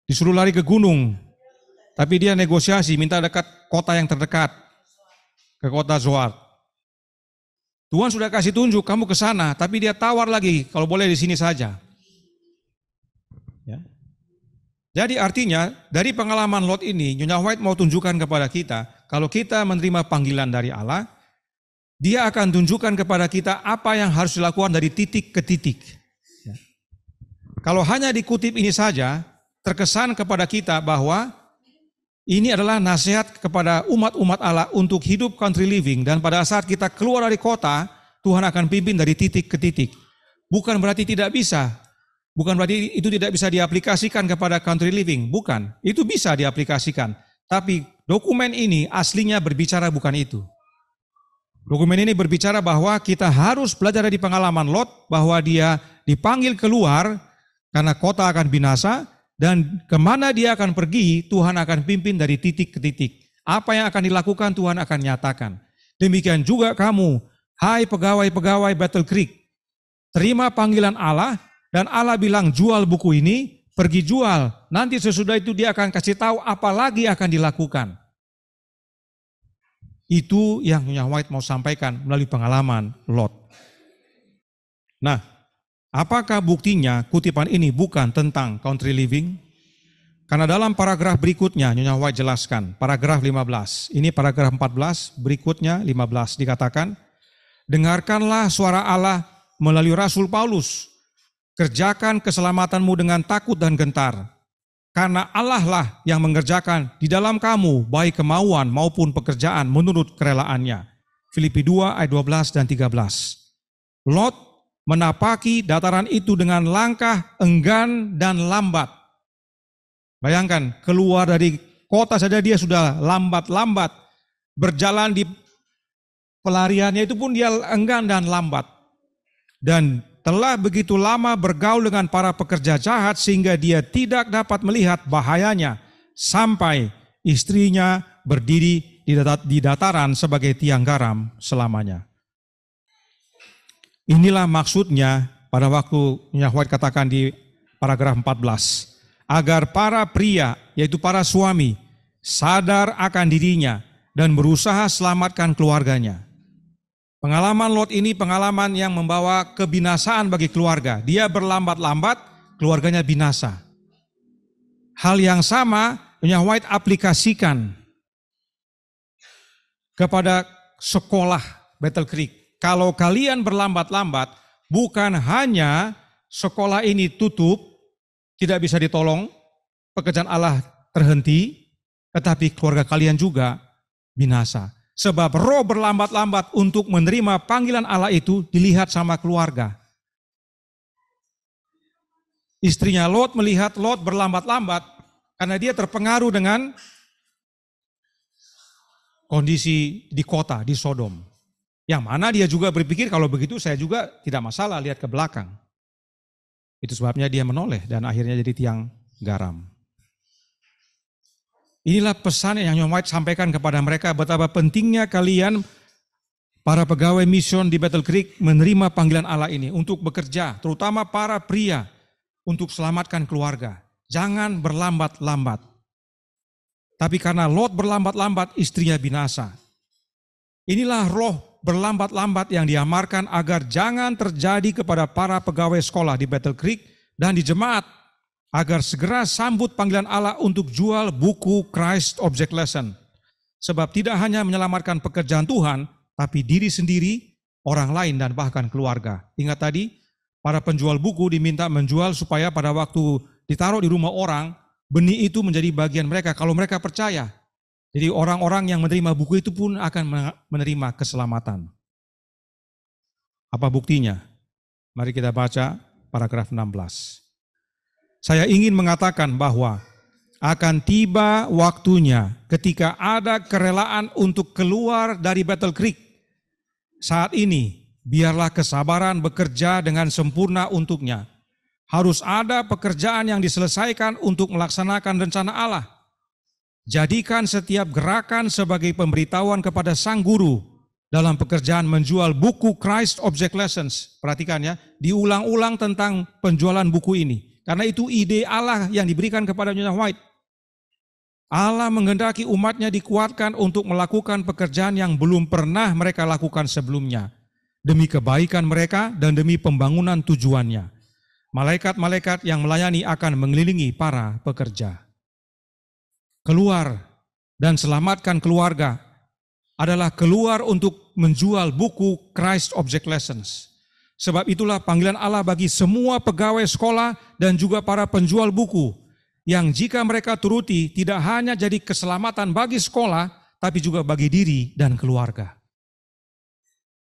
Speaker 1: Disuruh lari ke gunung. Tapi dia negosiasi, minta dekat kota yang terdekat. Ke kota Zoar. Tuhan sudah kasih tunjuk, kamu ke sana. Tapi dia tawar lagi, kalau boleh di sini saja. Ya. Jadi artinya, dari pengalaman Lot ini, Nyonya White mau tunjukkan kepada kita, kalau kita menerima panggilan dari Allah, Dia akan tunjukkan kepada kita apa yang harus dilakukan dari titik ke titik. Ya. Kalau hanya dikutip ini saja, terkesan kepada kita bahwa ini adalah nasihat kepada umat-umat Allah untuk hidup country living, dan pada saat kita keluar dari kota, Tuhan akan pimpin dari titik ke titik. Bukan berarti tidak bisa, bukan berarti itu tidak bisa diaplikasikan kepada country living, bukan. Itu bisa diaplikasikan, tapi dokumen ini aslinya berbicara bukan itu. Dokumen ini berbicara bahwa kita harus belajar dari pengalaman Lot, bahwa dia dipanggil keluar karena kota akan binasa, dan kemana dia akan pergi, Tuhan akan pimpin dari titik ke titik. Apa yang akan dilakukan, Tuhan akan nyatakan. Demikian juga kamu, hai pegawai-pegawai Battle Creek, terima panggilan Allah, dan Allah bilang jual buku ini, pergi jual. Nanti sesudah itu dia akan kasih tahu apa lagi akan dilakukan. Itu yang Nyonya White mau sampaikan melalui pengalaman Lot. Nah, apakah buktinya kutipan ini bukan tentang country living? Karena dalam paragraf berikutnya Nyonya White jelaskan, paragraf 15. Ini paragraf 14, berikutnya 15 dikatakan, dengarkanlah suara Allah melalui Rasul Paulus. Kerjakan keselamatanmu dengan takut dan gentar. Karena Allah lah yang mengerjakan di dalam kamu baik kemauan maupun pekerjaan menurut kerelaannya. Filipi 2 ayat 12 dan 13. Lot menapaki dataran itu dengan langkah enggan dan lambat. Bayangkan, keluar dari kota saja dia sudah lambat-lambat. Berjalan di pelariannya itu pun dia enggan dan lambat. Dan telah begitu lama bergaul dengan para pekerja jahat sehingga dia tidak dapat melihat bahayanya sampai istrinya berdiri di dataran sebagai tiang garam selamanya. Inilah maksudnya pada waktu Nyonya White katakan di paragraf 14. Agar para pria, yaitu para suami, sadar akan dirinya dan berusaha selamatkan keluarganya. Pengalaman Lot ini pengalaman yang membawa kebinasaan bagi keluarga. Dia berlambat-lambat, keluarganya binasa. Hal yang sama Nyonya White aplikasikan kepada sekolah Battle Creek. Kalau kalian berlambat-lambat, bukan hanya sekolah ini tutup, tidak bisa ditolong, pekerjaan Allah terhenti, tetapi keluarga kalian juga binasa. Sebab roh berlambat-lambat untuk menerima panggilan Allah itu dilihat sama keluarga. Istrinya Lot melihat Lot berlambat-lambat karena dia terpengaruh dengan kondisi di kota, di Sodom. Yang mana dia juga berpikir kalau begitu saya juga tidak masalah lihat ke belakang. Itu sebabnya dia menoleh dan akhirnya jadi tiang garam. Inilah pesan yang Nyonya White sampaikan kepada mereka betapa pentingnya kalian para pegawai mission di Battle Creek menerima panggilan Allah ini untuk bekerja, terutama para pria untuk selamatkan keluarga. Jangan berlambat-lambat. Tapi karena Lot berlambat-lambat, istrinya binasa. Inilah roh berlambat-lambat yang diamarkan agar jangan terjadi kepada para pegawai sekolah di Battle Creek dan di jemaat, agar segera sambut panggilan Allah untuk jual buku Christ Object Lesson. Sebab tidak hanya menyelamatkan pekerjaan Tuhan, tapi diri sendiri, orang lain dan bahkan keluarga. Ingat tadi, para penjual buku diminta menjual supaya pada waktu ditaruh di rumah orang, benih itu menjadi bagian mereka kalau mereka percaya. Jadi orang-orang yang menerima buku itu pun akan menerima keselamatan. Apa buktinya? Mari kita baca paragraf 16. Saya ingin mengatakan bahwa akan tiba waktunya ketika ada kerelaan untuk keluar dari Battle Creek. Saat ini, biarlah kesabaran bekerja dengan sempurna untuknya. Harus ada pekerjaan yang diselesaikan untuk melaksanakan rencana Allah. Jadikan setiap gerakan sebagai pemberitahuan kepada sang guru dalam pekerjaan menjual buku Christ Object Lessons. Perhatikan ya, diulang-ulang tentang penjualan buku ini. Karena itu ide Allah yang diberikan kepada Nyonya White. Allah menghendaki umatnya dikuatkan untuk melakukan pekerjaan yang belum pernah mereka lakukan sebelumnya. Demi kebaikan mereka dan demi pembangunan tujuannya. Malaikat-malaikat yang melayani akan mengelilingi para pekerja. Keluar dan selamatkan keluarga adalah keluar untuk menjual buku Christ Object Lessons. Sebab itulah panggilan Allah bagi semua pegawai sekolah dan juga para penjual buku, yang jika mereka turuti tidak hanya jadi keselamatan bagi sekolah, tapi juga bagi diri dan keluarga.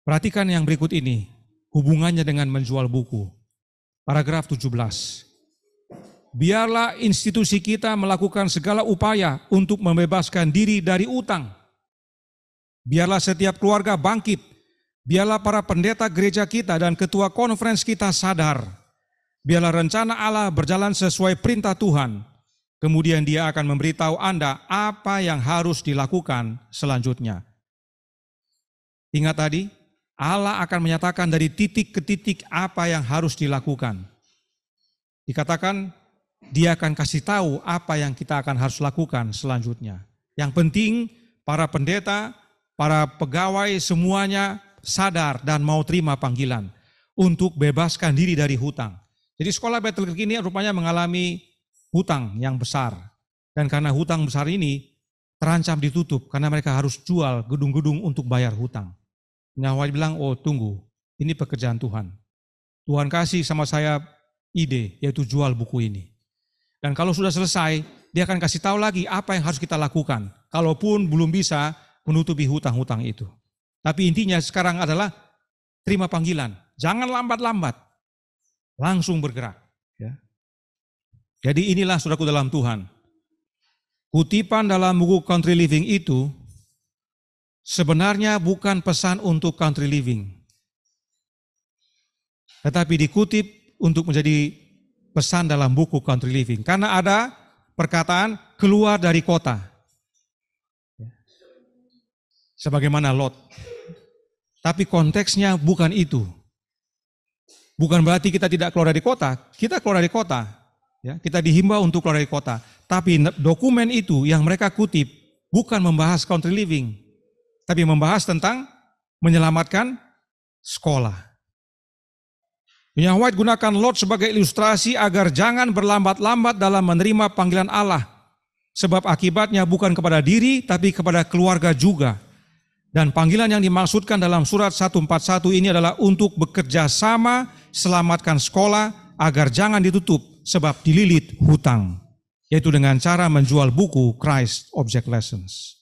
Speaker 1: Perhatikan yang berikut ini, hubungannya dengan menjual buku. Paragraf 17. Biarlah institusi kita melakukan segala upaya untuk membebaskan diri dari utang. Biarlah setiap keluarga bangkit. Biarlah para pendeta gereja kita dan ketua konferens kita sadar. Biarlah rencana Allah berjalan sesuai perintah Tuhan. Kemudian Dia akan memberitahu Anda apa yang harus dilakukan selanjutnya. Ingat tadi, Allah akan menyatakan dari titik ke titik apa yang harus dilakukan. Dikatakan, Dia akan kasih tahu apa yang kita akan harus lakukan selanjutnya. Yang penting para pendeta, para pegawai semuanya sadar dan mau terima panggilan untuk bebaskan diri dari hutang. Jadi sekolah Bethel Creek ini rupanya mengalami hutang yang besar. Dan karena hutang besar ini terancam ditutup karena mereka harus jual gedung-gedung untuk bayar hutang. Nyawa bilang, oh tunggu, ini pekerjaan Tuhan. Tuhan kasih sama saya ide, yaitu jual buku ini. Dan kalau sudah selesai, dia akan kasih tahu lagi apa yang harus kita lakukan. Kalaupun belum bisa menutupi hutang-hutang itu. Tapi intinya sekarang adalah terima panggilan. Jangan lambat-lambat. Langsung bergerak. Ya. Jadi inilah saudaraku dalam Tuhan. Kutipan dalam buku Country Living itu sebenarnya bukan pesan untuk country living. Tetapi dikutip untuk menjadi pesan dalam buku Country Living. Karena ada perkataan keluar dari kota. Sebagaimana Lot. Tapi konteksnya bukan itu. Bukan berarti kita tidak keluar dari kota. Kita keluar dari kota. Ya, kita dihimbau untuk keluar dari kota. Tapi dokumen itu yang mereka kutip bukan membahas country living. Tapi membahas tentang menyelamatkan sekolah. Nyonya White gunakan Lot sebagai ilustrasi agar jangan berlambat-lambat dalam menerima panggilan Allah. Sebab akibatnya bukan kepada diri, tapi kepada keluarga juga. Dan panggilan yang dimaksudkan dalam surat 141 ini adalah untuk bekerja sama, selamatkan sekolah, agar jangan ditutup, sebab dililit hutang. Yaitu dengan cara menjual buku Christ Object Lessons.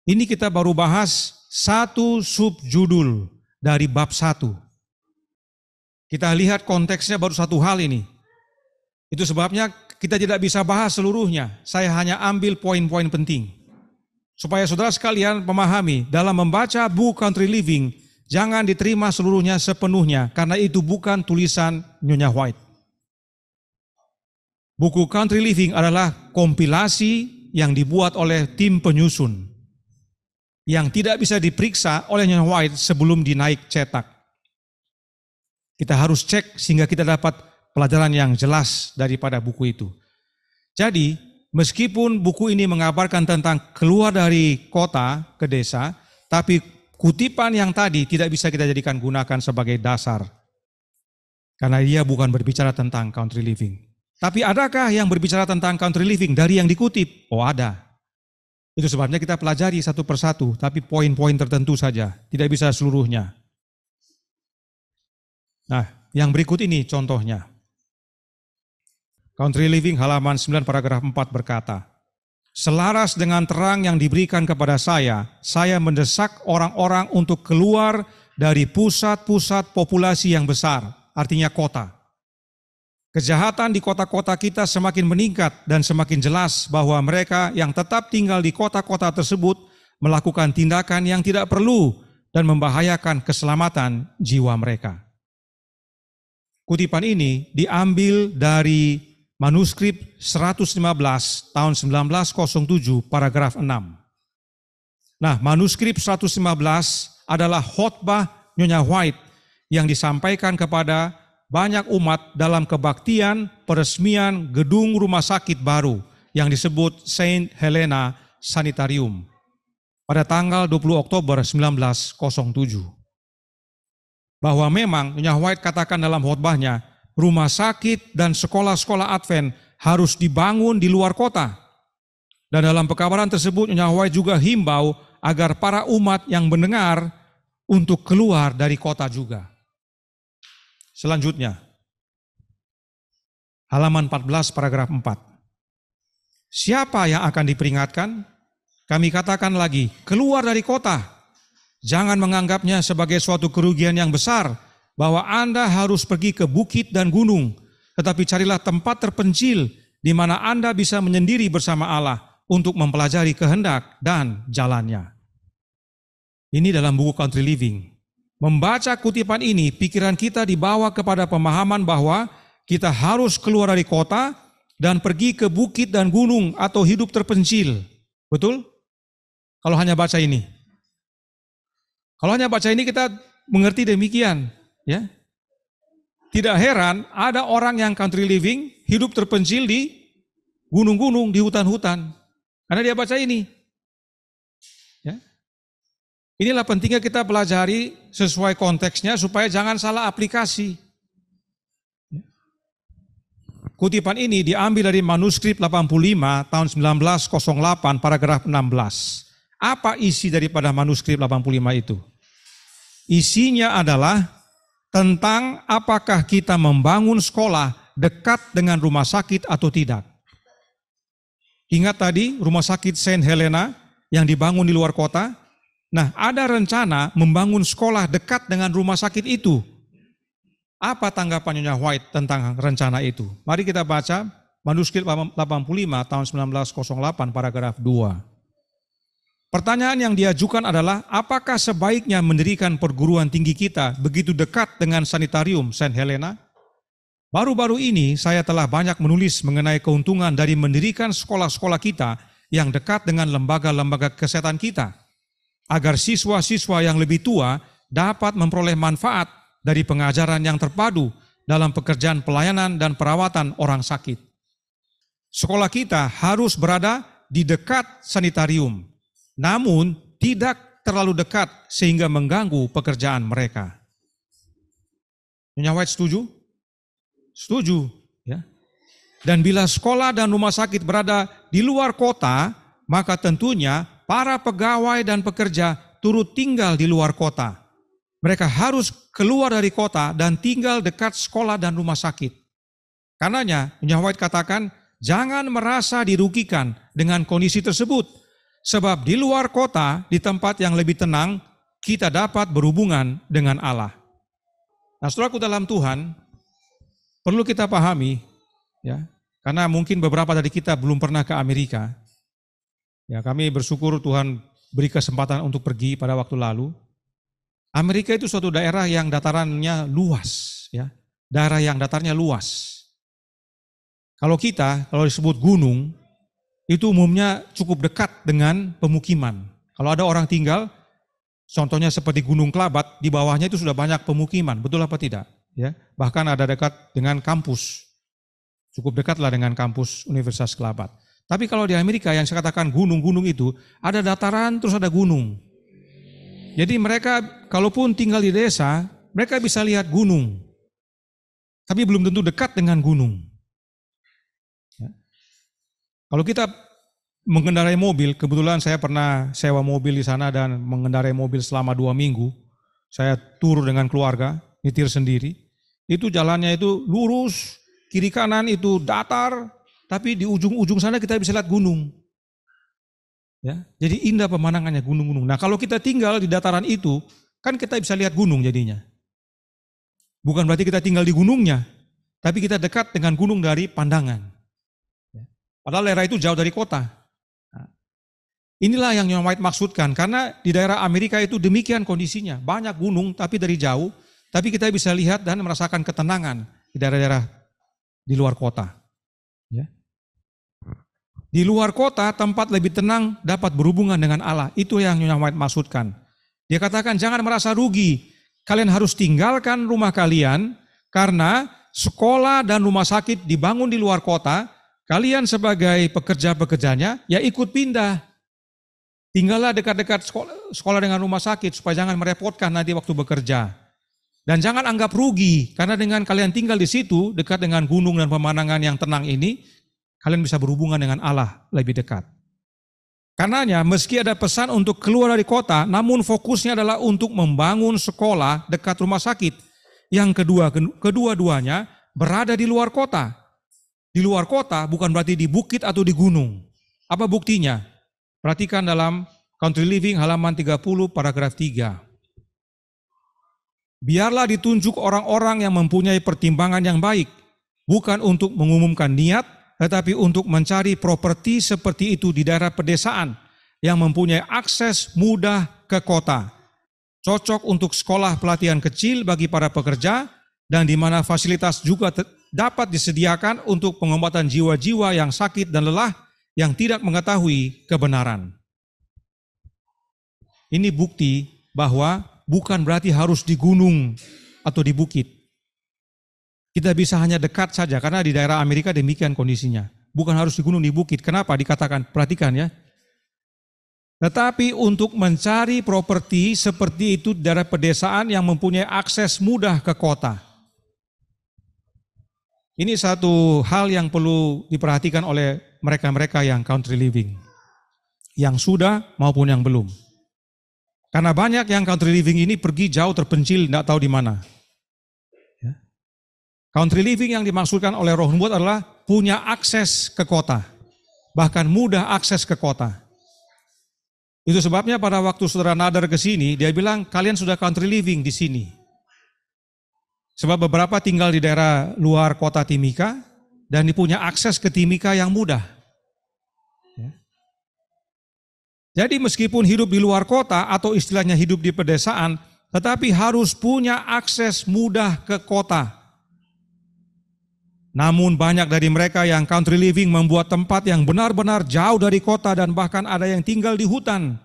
Speaker 1: Ini kita baru bahas satu subjudul dari bab 1. Kita lihat konteksnya baru satu hal ini. Itu sebabnya kita tidak bisa bahas seluruhnya. Saya hanya ambil poin-poin penting. Supaya saudara sekalian memahami, dalam membaca buku Country Living, jangan diterima seluruhnya sepenuhnya, karena itu bukan tulisan Nyonya White. Buku Country Living adalah kompilasi yang dibuat oleh tim penyusun, yang tidak bisa diperiksa oleh Nyonya White sebelum dinaik cetak. Kita harus cek sehingga kita dapat pelajaran yang jelas daripada buku itu. Jadi, meskipun buku ini mengabarkan tentang keluar dari kota ke desa, tapi kutipan yang tadi tidak bisa kita jadikan gunakan sebagai dasar. Karena dia bukan berbicara tentang country living. Tapi adakah yang berbicara tentang country living dari yang dikutip? Oh ada. Itu sebabnya kita pelajari satu persatu, tapi poin-poin tertentu saja, tidak bisa seluruhnya. Nah, yang berikut ini contohnya. Country Living halaman 9 paragraf 4 berkata, selaras dengan terang yang diberikan kepada saya mendesak orang-orang untuk keluar dari pusat-pusat populasi yang besar, artinya kota. Kejahatan di kota-kota kita semakin meningkat dan semakin jelas bahwa mereka yang tetap tinggal di kota-kota tersebut melakukan tindakan yang tidak perlu dan membahayakan keselamatan jiwa mereka. Kutipan ini diambil dari manuskrip 115 tahun 1907 paragraf 6. Nah, manuskrip 115 adalah khotbah Nyonya White yang disampaikan kepada banyak umat dalam kebaktian peresmian gedung rumah sakit baru yang disebut Saint Helena Sanitarium pada tanggal 20 Oktober 1907. Bahwa memang Nyonya White katakan dalam khotbahnya, rumah sakit dan sekolah-sekolah Advent harus dibangun di luar kota. Dan dalam pekabaran tersebut Nyonya White juga himbau agar para umat yang mendengar untuk keluar dari kota juga. Selanjutnya, halaman 14 paragraf 4. Siapa yang akan diperingatkan? Kami katakan lagi, keluar dari kota. Jangan menganggapnya sebagai suatu kerugian yang besar, bahwa Anda harus pergi ke bukit dan gunung, tetapi carilah tempat terpencil di mana Anda bisa menyendiri bersama Allah untuk mempelajari kehendak dan jalannya. Ini dalam buku Country Living. Membaca kutipan ini, pikiran kita dibawa kepada pemahaman bahwa kita harus keluar dari kota dan pergi ke bukit dan gunung atau hidup terpencil. Betul? Kalau hanya baca ini. Kalau hanya baca ini kita mengerti demikian. Ya, Tidak heran ada orang yang country living, hidup terpencil di gunung-gunung, di hutan-hutan. Karena dia baca ini. Ya. Inilah pentingnya kita pelajari sesuai konteksnya supaya jangan salah aplikasi. Kutipan ini diambil dari manuskrip 85 tahun 1908 paragraf 16. Apa isi daripada manuskrip 85 itu? Isinya adalah tentang apakah kita membangun sekolah dekat dengan rumah sakit atau tidak. Ingat tadi rumah sakit Saint Helena yang dibangun di luar kota? Nah, ada rencana membangun sekolah dekat dengan rumah sakit itu. Apa tanggapan Nyonya White tentang rencana itu? Mari kita baca manuskrip 85 tahun 1908 paragraf 2. Pertanyaan yang diajukan adalah, apakah sebaiknya mendirikan perguruan tinggi kita begitu dekat dengan sanitarium Saint Helena? Baru-baru ini saya telah banyak menulis mengenai keuntungan dari mendirikan sekolah-sekolah kita yang dekat dengan lembaga-lembaga kesehatan kita, agar siswa-siswa yang lebih tua dapat memperoleh manfaat dari pengajaran yang terpadu dalam pekerjaan pelayanan dan perawatan orang sakit. Sekolah kita harus berada di dekat sanitarium, namun tidak terlalu dekat sehingga mengganggu pekerjaan mereka. Nyonya White setuju? Setuju. Ya. Dan bila sekolah dan rumah sakit berada di luar kota, maka tentunya para pegawai dan pekerja turut tinggal di luar kota. Mereka harus keluar dari kota dan tinggal dekat sekolah dan rumah sakit. Karenanya, Nyonya White katakan, jangan merasa dirugikan dengan kondisi tersebut. Sebab di luar kota, di tempat yang lebih tenang, kita dapat berhubungan dengan Allah. Nah, saudaraku dalam Tuhan, perlu kita pahami, ya, karena mungkin beberapa dari kita belum pernah ke Amerika. Ya, kami bersyukur Tuhan beri kesempatan untuk pergi pada waktu lalu. Amerika itu suatu daerah yang datarannya luas, ya, daerah yang datarnya luas. Kalau disebut gunung, itu umumnya cukup dekat dengan pemukiman. Kalau ada orang tinggal, contohnya seperti Gunung Kelabat, di bawahnya itu sudah banyak pemukiman, betul apa tidak? Ya, bahkan ada dekat dengan kampus, cukup dekatlah dengan kampus Universitas Kelabat. Tapi kalau di Amerika yang saya katakan gunung-gunung itu, ada dataran terus ada gunung. Jadi mereka kalaupun tinggal di desa, mereka bisa lihat gunung, tapi belum tentu dekat dengan gunung. Kalau kita mengendarai mobil, kebetulan saya pernah sewa mobil di sana dan mengendarai mobil selama 2 minggu. Saya tur dengan keluarga, nyetir sendiri. Itu jalannya itu lurus, kiri kanan itu datar, tapi di ujung-ujung sana kita bisa lihat gunung. Ya, jadi indah pemandangannya gunung-gunung. Nah, kalau kita tinggal di dataran itu, kan kita bisa lihat gunung jadinya. Bukan berarti kita tinggal di gunungnya, tapi kita dekat dengan gunung dari pandangan. Padahal daerah itu jauh dari kota. Nah, inilah yang Nyonya White maksudkan, karena di daerah Amerika itu demikian kondisinya. Banyak gunung tapi dari jauh, tapi kita bisa lihat dan merasakan ketenangan di daerah-daerah di luar kota. Ya. Di luar kota tempat lebih tenang dapat berhubungan dengan Allah. Itu yang Nyonya White maksudkan. Dia katakan jangan merasa rugi. Kalian harus tinggalkan rumah kalian karena sekolah dan rumah sakit dibangun di luar kota. Kalian sebagai pekerja-pekerjanya, ya ikut pindah. Tinggallah dekat-dekat sekolah dengan rumah sakit, supaya jangan merepotkan nanti waktu bekerja. Dan jangan anggap rugi, karena dengan kalian tinggal di situ, dekat dengan gunung dan pemandangan yang tenang ini, kalian bisa berhubungan dengan Allah lebih dekat. Karenanya, meski ada pesan untuk keluar dari kota, namun fokusnya adalah untuk membangun sekolah dekat rumah sakit. Yang kedua-duanya berada di luar kota. Di luar kota bukan berarti di bukit atau di gunung. Apa buktinya? Perhatikan dalam Country Living halaman 30 paragraf 3. Biarlah ditunjuk orang-orang yang mempunyai pertimbangan yang baik, bukan untuk mengumumkan niat, tetapi untuk mencari properti seperti itu di daerah pedesaan yang mempunyai akses mudah ke kota. Cocok untuk sekolah pelatihan kecil bagi para pekerja dan di mana fasilitas juga dapat disediakan untuk pengobatan jiwa-jiwa yang sakit dan lelah yang tidak mengetahui kebenaran. Ini bukti bahwa bukan berarti harus di gunung atau di bukit. Kita bisa hanya dekat saja, karena di daerah Amerika demikian kondisinya. Bukan harus di gunung, di bukit. Kenapa? Dikatakan, perhatikan ya. Tetapi untuk mencari properti seperti itu di daerah pedesaan yang mempunyai akses mudah ke kota. Ini satu hal yang perlu diperhatikan oleh mereka-mereka yang country living. Yang sudah maupun yang belum. Karena banyak yang country living ini pergi jauh terpencil, tidak tahu di mana. Country living yang dimaksudkan oleh Roh Nubuat adalah punya akses ke kota. Bahkan mudah akses ke kota. Itu sebabnya pada waktu saudara Nadar ke sini, dia bilang kalian sudah country living di sini. Sebab beberapa tinggal di daerah luar kota Timika dan punya akses ke Timika yang mudah. Jadi meskipun hidup di luar kota atau istilahnya hidup di pedesaan, tetapi harus punya akses mudah ke kota. Namun banyak dari mereka yang country living membuat tempat yang benar-benar jauh dari kota dan bahkan ada yang tinggal di hutan.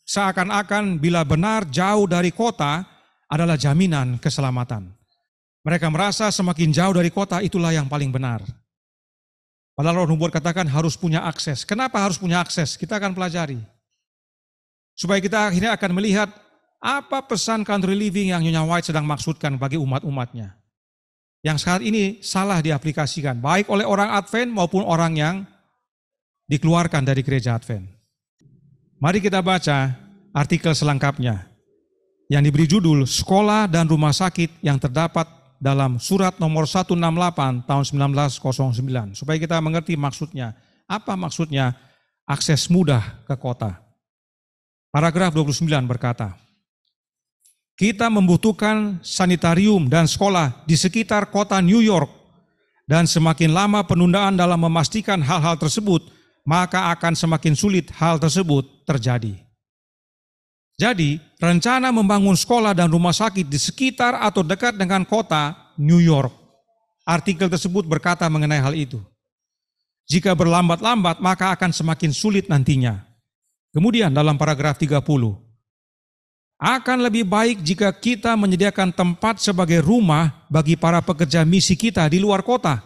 Speaker 1: Seakan-akan bila benar jauh dari kota adalah jaminan keselamatan. Mereka merasa semakin jauh dari kota itulah yang paling benar. Padahal Roh Nubuat katakan harus punya akses. Kenapa harus punya akses? Kita akan pelajari. Supaya kita akhirnya akan melihat apa pesan country living yang Nyonya White sedang maksudkan bagi umat-umatnya. Yang saat ini salah diaplikasikan, baik oleh orang Advent maupun orang yang dikeluarkan dari gereja Advent. Mari kita baca artikel selengkapnya yang diberi judul Sekolah dan Rumah Sakit yang terdapat dalam surat nomor 168 tahun 1909. Supaya kita mengerti maksudnya. Apa maksudnya akses mudah ke kota? Paragraf 29 berkata, kita membutuhkan sanitarium dan sekolah di sekitar kota New York dan semakin lama penundaan dalam memastikan hal-hal tersebut, maka akan semakin sulit hal tersebut terjadi. Jadi, rencana membangun sekolah dan rumah sakit di sekitar atau dekat dengan kota New York. Artikel tersebut berkata mengenai hal itu. Jika berlambat-lambat, maka akan semakin sulit nantinya. Kemudian dalam paragraf 30, akan lebih baik jika kita menyediakan tempat sebagai rumah bagi para pekerja misi kita di luar kota.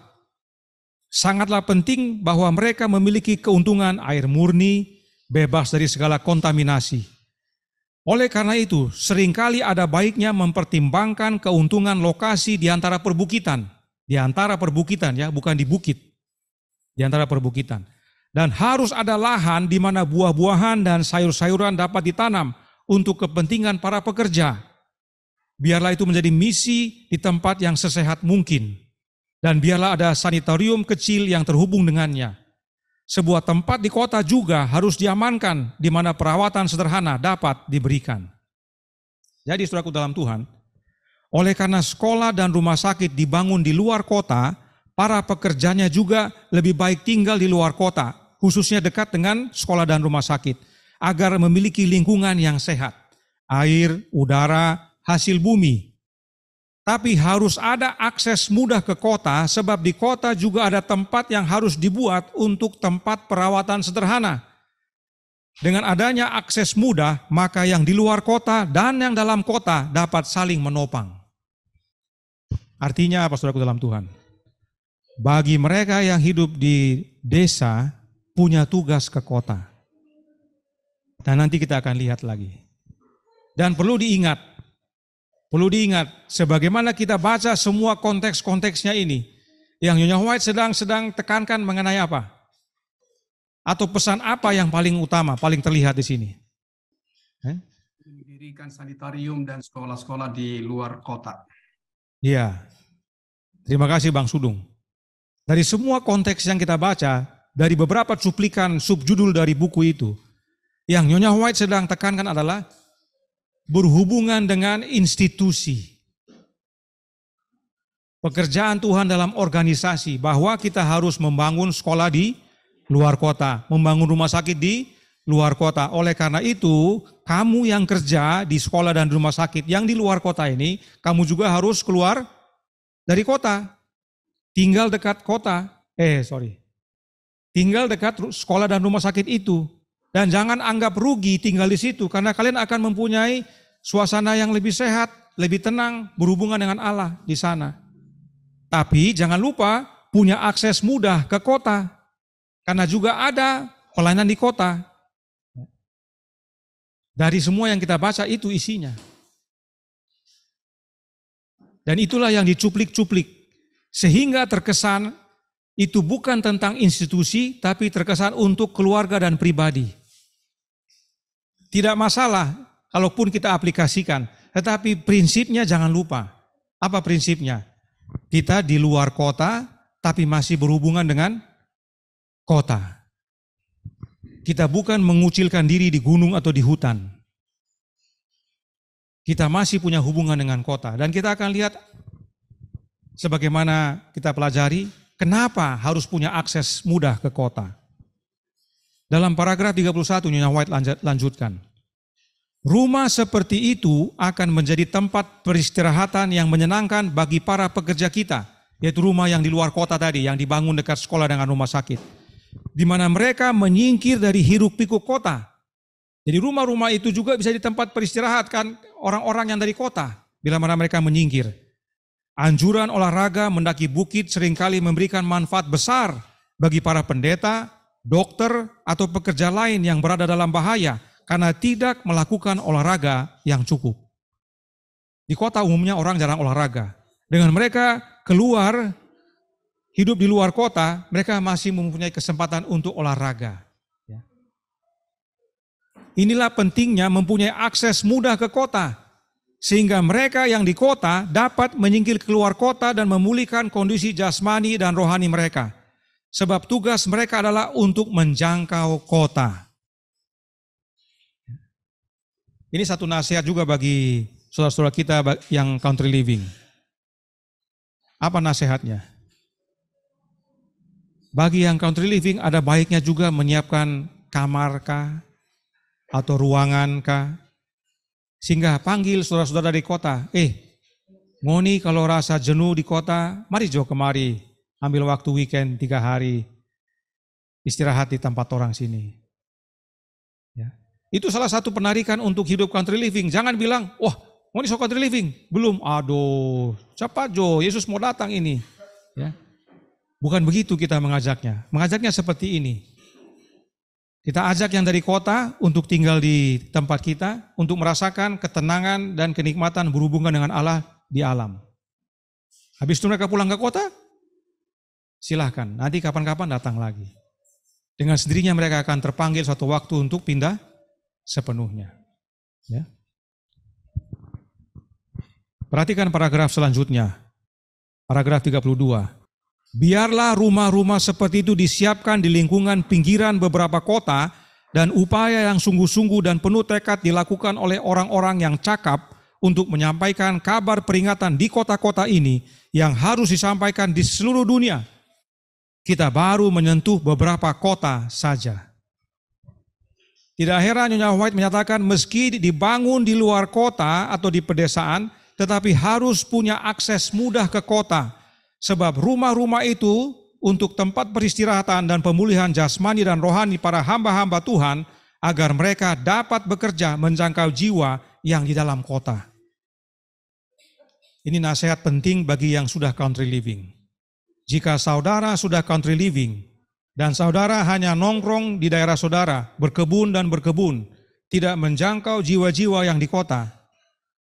Speaker 1: Sangatlah penting bahwa mereka memiliki keuntungan air murni, bebas dari segala kontaminasi. Oleh karena itu, seringkali ada baiknya mempertimbangkan keuntungan lokasi di antara perbukitan. Di antara perbukitan ya, bukan di bukit. Di antara perbukitan. Dan harus ada lahan di mana buah-buahan dan sayur-sayuran dapat ditanam untuk kepentingan para pekerja. Biarlah itu menjadi misi di tempat yang sesehat mungkin. Dan biarlah ada sanitarium kecil yang terhubung dengannya. Sebuah tempat di kota juga harus diamankan di mana perawatan sederhana dapat diberikan. Jadi saudaraku dalam Tuhan, oleh karena sekolah dan rumah sakit dibangun di luar kota, para pekerjanya juga lebih baik tinggal di luar kota, khususnya dekat dengan sekolah dan rumah sakit, agar memiliki lingkungan yang sehat, air, udara, hasil bumi. Tapi harus ada akses mudah ke kota, sebab di kota juga ada tempat yang harus dibuat untuk tempat perawatan sederhana. Dengan adanya akses mudah, maka yang di luar kota dan yang dalam kota dapat saling menopang. Artinya apa saudaraku dalam Tuhan? Bagi mereka yang hidup di desa, punya tugas ke kota. Dan nanti kita akan lihat lagi. Dan perlu diingat, sebagaimana kita baca semua konteks-konteksnya ini, yang Nyonya White sedang tekankan mengenai apa? Atau pesan apa yang paling utama, paling terlihat di sini?
Speaker 2: Mendirikan sanitarium dan sekolah-sekolah di luar kota.
Speaker 1: Iya, terima kasih Bang Sudung. Dari semua konteks yang kita baca, dari beberapa cuplikan subjudul dari buku itu, yang Nyonya White sedang tekankan adalah berhubungan dengan institusi. Pekerjaan Tuhan dalam organisasi, bahwa kita harus membangun sekolah di luar kota, membangun rumah sakit di luar kota. Oleh karena itu, kamu yang kerja di sekolah dan rumah sakit yang di luar kota ini, kamu juga harus keluar dari kota. Tinggal dekat tinggal dekat sekolah dan rumah sakit itu. Dan jangan anggap rugi tinggal di situ, karena kalian akan mempunyai suasana yang lebih sehat, lebih tenang, berhubungan dengan Allah di sana. Tapi jangan lupa punya akses mudah ke kota. Karena juga ada pelayanan di kota. Dari semua yang kita baca itu isinya. Dan itulah yang dicuplik-cuplik. Sehingga terkesan itu bukan tentang institusi, tapi terkesan untuk keluarga dan pribadi. Tidak masalah, kalaupun kita aplikasikan. Tetapi prinsipnya jangan lupa. Apa prinsipnya? Kita di luar kota, tapi masih berhubungan dengan kota. Kita bukan mengucilkan diri di gunung atau di hutan. Kita masih punya hubungan dengan kota. Dan kita akan lihat sebagaimana kita pelajari, kenapa harus punya akses mudah ke kota. Dalam paragraf 31, Nyonya White lanjutkan. Rumah seperti itu akan menjadi tempat peristirahatan yang menyenangkan bagi para pekerja kita. Yaitu rumah yang di luar kota tadi, yang dibangun dekat sekolah dengan rumah sakit. Di mana mereka menyingkir dari hiruk-pikuk kota. Jadi rumah-rumah itu juga bisa di tempat peristirahat kan orang-orang yang dari kota. Bila mana mereka menyingkir. Anjuran olahraga mendaki bukit seringkali memberikan manfaat besar bagi para pendeta, dokter, atau pekerja lain yang berada dalam bahaya karena tidak melakukan olahraga yang cukup. Di kota umumnya orang jarang olahraga. Dengan mereka keluar, hidup di luar kota, mereka masih mempunyai kesempatan untuk olahraga. Inilah pentingnya mempunyai akses mudah ke kota. Sehingga mereka yang di kota dapat menyingkir keluar kota dan memulihkan kondisi jasmani dan rohani mereka. Sebab tugas mereka adalah untuk menjangkau kota. Ini satu nasihat juga bagi saudara-saudara kita yang country living. Apa nasihatnya? Bagi yang country living ada baiknya juga menyiapkan kamar kah? Atau ruangan kah? Sehingga panggil saudara-saudara di kota, ngoni kalau rasa jenuh di kota, mari jo kemari, ambil waktu weekend 3 hari, istirahat di tempat orang sini. Ya. Itu salah satu penarikan untuk hidup country living. Jangan bilang, wah ngoni so country living, belum, aduh, cepat jo, Yesus mau datang ini. Ya. Bukan begitu kita mengajaknya. Mengajaknya seperti ini. Kita ajak yang dari kota untuk tinggal di tempat kita, untuk merasakan ketenangan dan kenikmatan berhubungan dengan Allah di alam. Habis itu mereka pulang ke kota, silahkan, nanti kapan-kapan datang lagi. Dengan sendirinya mereka akan terpanggil suatu waktu untuk pindah sepenuhnya. Ya. Perhatikan paragraf selanjutnya, paragraf 32. Biarlah rumah-rumah seperti itu disiapkan di lingkungan pinggiran beberapa kota dan upaya yang sungguh-sungguh dan penuh tekad dilakukan oleh orang-orang yang cakap untuk menyampaikan kabar peringatan di kota-kota ini yang harus disampaikan di seluruh dunia. Kita baru menyentuh beberapa kota saja. Tidak heran Nyonya White menyatakan meski dibangun di luar kota atau di pedesaan, tetapi harus punya akses mudah ke kota. Sebab rumah-rumah itu untuk tempat peristirahatan dan pemulihan jasmani dan rohani para hamba-hamba Tuhan agar mereka dapat bekerja menjangkau jiwa yang di dalam kota. Ini nasihat penting bagi yang sudah country living. Jika saudara sudah country living dan saudara hanya nongkrong di daerah saudara, berkebun dan berkebun, tidak menjangkau jiwa-jiwa yang di kota,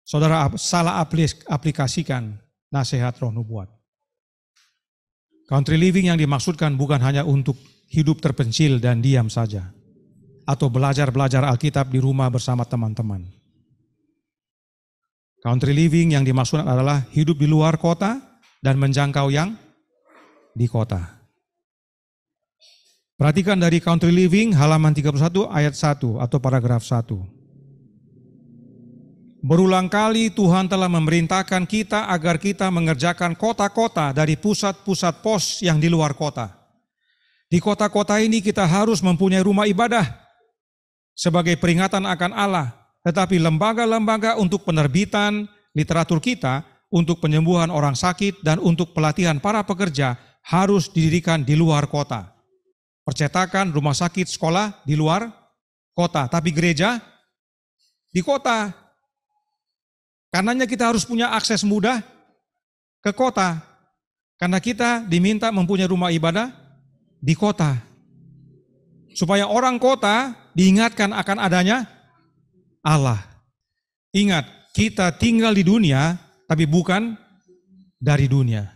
Speaker 1: saudara salah aplikasikan nasihat Roh Nubuat. Country living yang dimaksudkan bukan hanya untuk hidup terpencil dan diam saja, atau belajar-belajar Alkitab di rumah bersama teman-teman. Country living yang dimaksudkan adalah hidup di luar kota dan menjangkau yang di kota. Perhatikan dari country living halaman 31 ayat 1 atau paragraf 1. Berulang kali Tuhan telah memerintahkan kita agar kita mengerjakan kota-kota dari pusat-pusat pos yang di luar kota. Di kota-kota ini kita harus mempunyai rumah ibadah sebagai peringatan akan Allah, tetapi lembaga-lembaga untuk penerbitan literatur kita, untuk penyembuhan orang sakit, dan untuk pelatihan para pekerja harus didirikan di luar kota. Percetakan, rumah sakit, sekolah di luar kota, tapi gereja di kota. Karenanya kita harus punya akses mudah ke kota. Karena kita diminta mempunyai rumah ibadah di kota. Supaya orang kota diingatkan akan adanya Allah. Ingat, kita tinggal di dunia, tapi bukan dari dunia.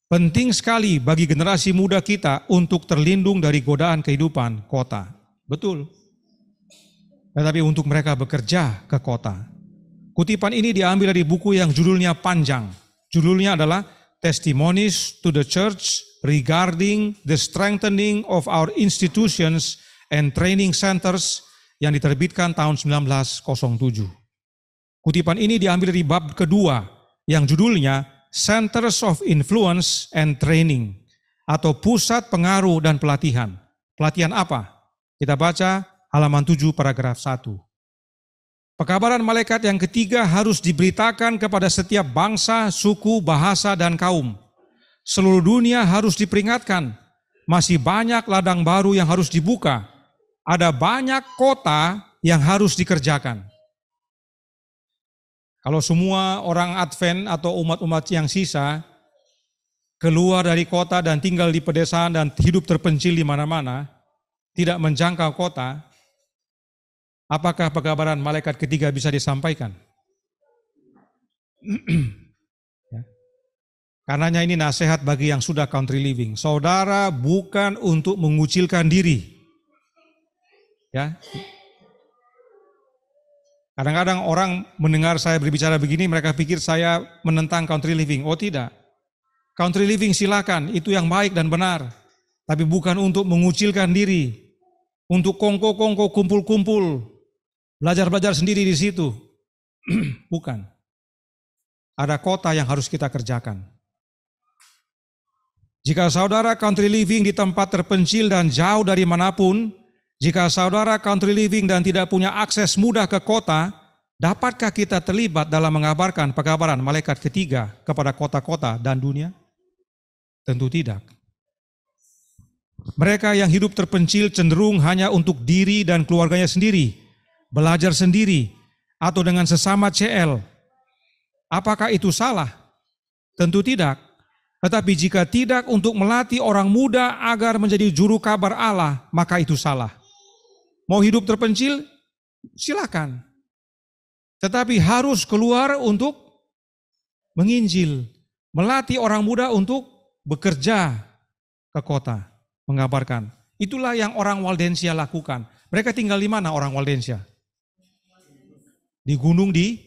Speaker 1: Penting sekali bagi generasi muda kita untuk terlindung dari godaan kehidupan kota. Betul. Tetapi untuk mereka bekerja ke kota. Kutipan ini diambil dari buku yang judulnya panjang. Judulnya adalah Testimonies to the Church Regarding the Strengthening of Our Institutions and Training Centers yang diterbitkan tahun 1907. Kutipan ini diambil dari bab kedua yang judulnya Centers of Influence and Training atau Pusat Pengaruh dan Pelatihan. Pelatihan apa? Kita baca halaman 7 paragraf 1. Pekabaran malaikat yang ketiga harus diberitakan kepada setiap bangsa, suku, bahasa, dan kaum. Seluruh dunia harus diperingatkan. Masih banyak ladang baru yang harus dibuka. Ada banyak kota yang harus dikerjakan. Kalau semua orang Advent atau umat-umat yang sisa keluar dari kota dan tinggal di pedesaan dan hidup terpencil di mana-mana, tidak menjangkau kota, apakah pekabaran malaikat ketiga bisa disampaikan? Ya. Karenanya ini nasihat bagi yang sudah country living. Saudara bukan untuk mengucilkan diri. Ya. Kadang-kadang orang mendengar saya berbicara begini, mereka pikir saya menentang country living. Oh tidak. Country living silakan, itu yang baik dan benar. Tapi bukan untuk mengucilkan diri. Untuk kongko-kongko, kumpul-kumpul. Belajar-belajar sendiri di situ. Bukan. Ada kota yang harus kita kerjakan. Jika saudara country living di tempat terpencil dan jauh dari manapun, jika saudara country living dan tidak punya akses mudah ke kota, dapatkah kita terlibat dalam mengabarkan pekabaran malaikat ketiga kepada kota-kota dan dunia? Tentu tidak. Mereka yang hidup terpencil cenderung hanya untuk diri dan keluarganya sendiri, belajar sendiri, atau dengan sesama CL. Apakah itu salah? Tentu tidak. Tetapi jika tidak untuk melatih orang muda agar menjadi juru kabar Allah, maka itu salah. Mau hidup terpencil? Silakan. Tetapi harus keluar untuk menginjil, melatih orang muda untuk bekerja ke kota, mengabarkan. Itulah yang orang Waldensia lakukan. Mereka tinggal di mana orang Waldensia? Di gunung, di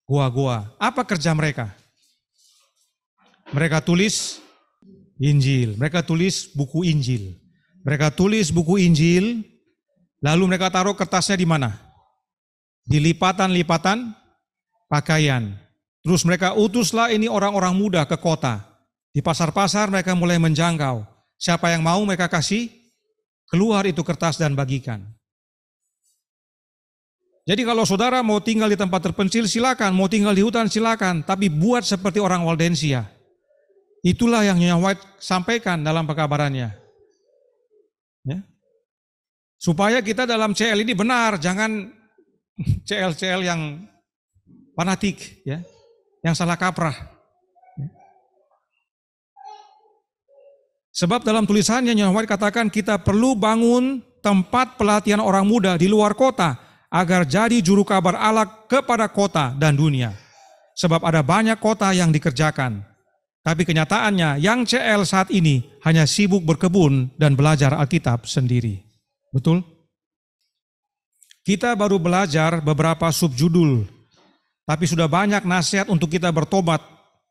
Speaker 1: goa-goa. Apa kerja mereka? Mereka tulis Injil, mereka tulis buku Injil. Mereka tulis buku Injil, lalu mereka taruh kertasnya di mana? Di lipatan-lipatan pakaian. Terus mereka utuslah ini orang-orang muda ke kota. Di pasar-pasar mereka mulai menjangkau. Siapa yang mau mereka kasih, keluar itu kertas dan bagikan. Jadi kalau saudara mau tinggal di tempat terpencil silakan, mau tinggal di hutan silakan, tapi buat seperti orang Waldensia. Itulah yang Nyonya White sampaikan dalam pekabarannya. Ya. Supaya kita dalam CL ini benar, jangan CL-CL yang fanatik, ya, yang salah kaprah. Ya. Sebab dalam tulisannya Nyonya White katakan kita perlu bangun tempat pelatihan orang muda di luar kota agar jadi juru kabar Allah kepada kota dan dunia. Sebab ada banyak kota yang dikerjakan. Tapi kenyataannya yang CL saat ini hanya sibuk berkebun dan belajar Alkitab sendiri. Betul? Kita baru belajar beberapa subjudul, tapi sudah banyak nasihat untuk kita bertobat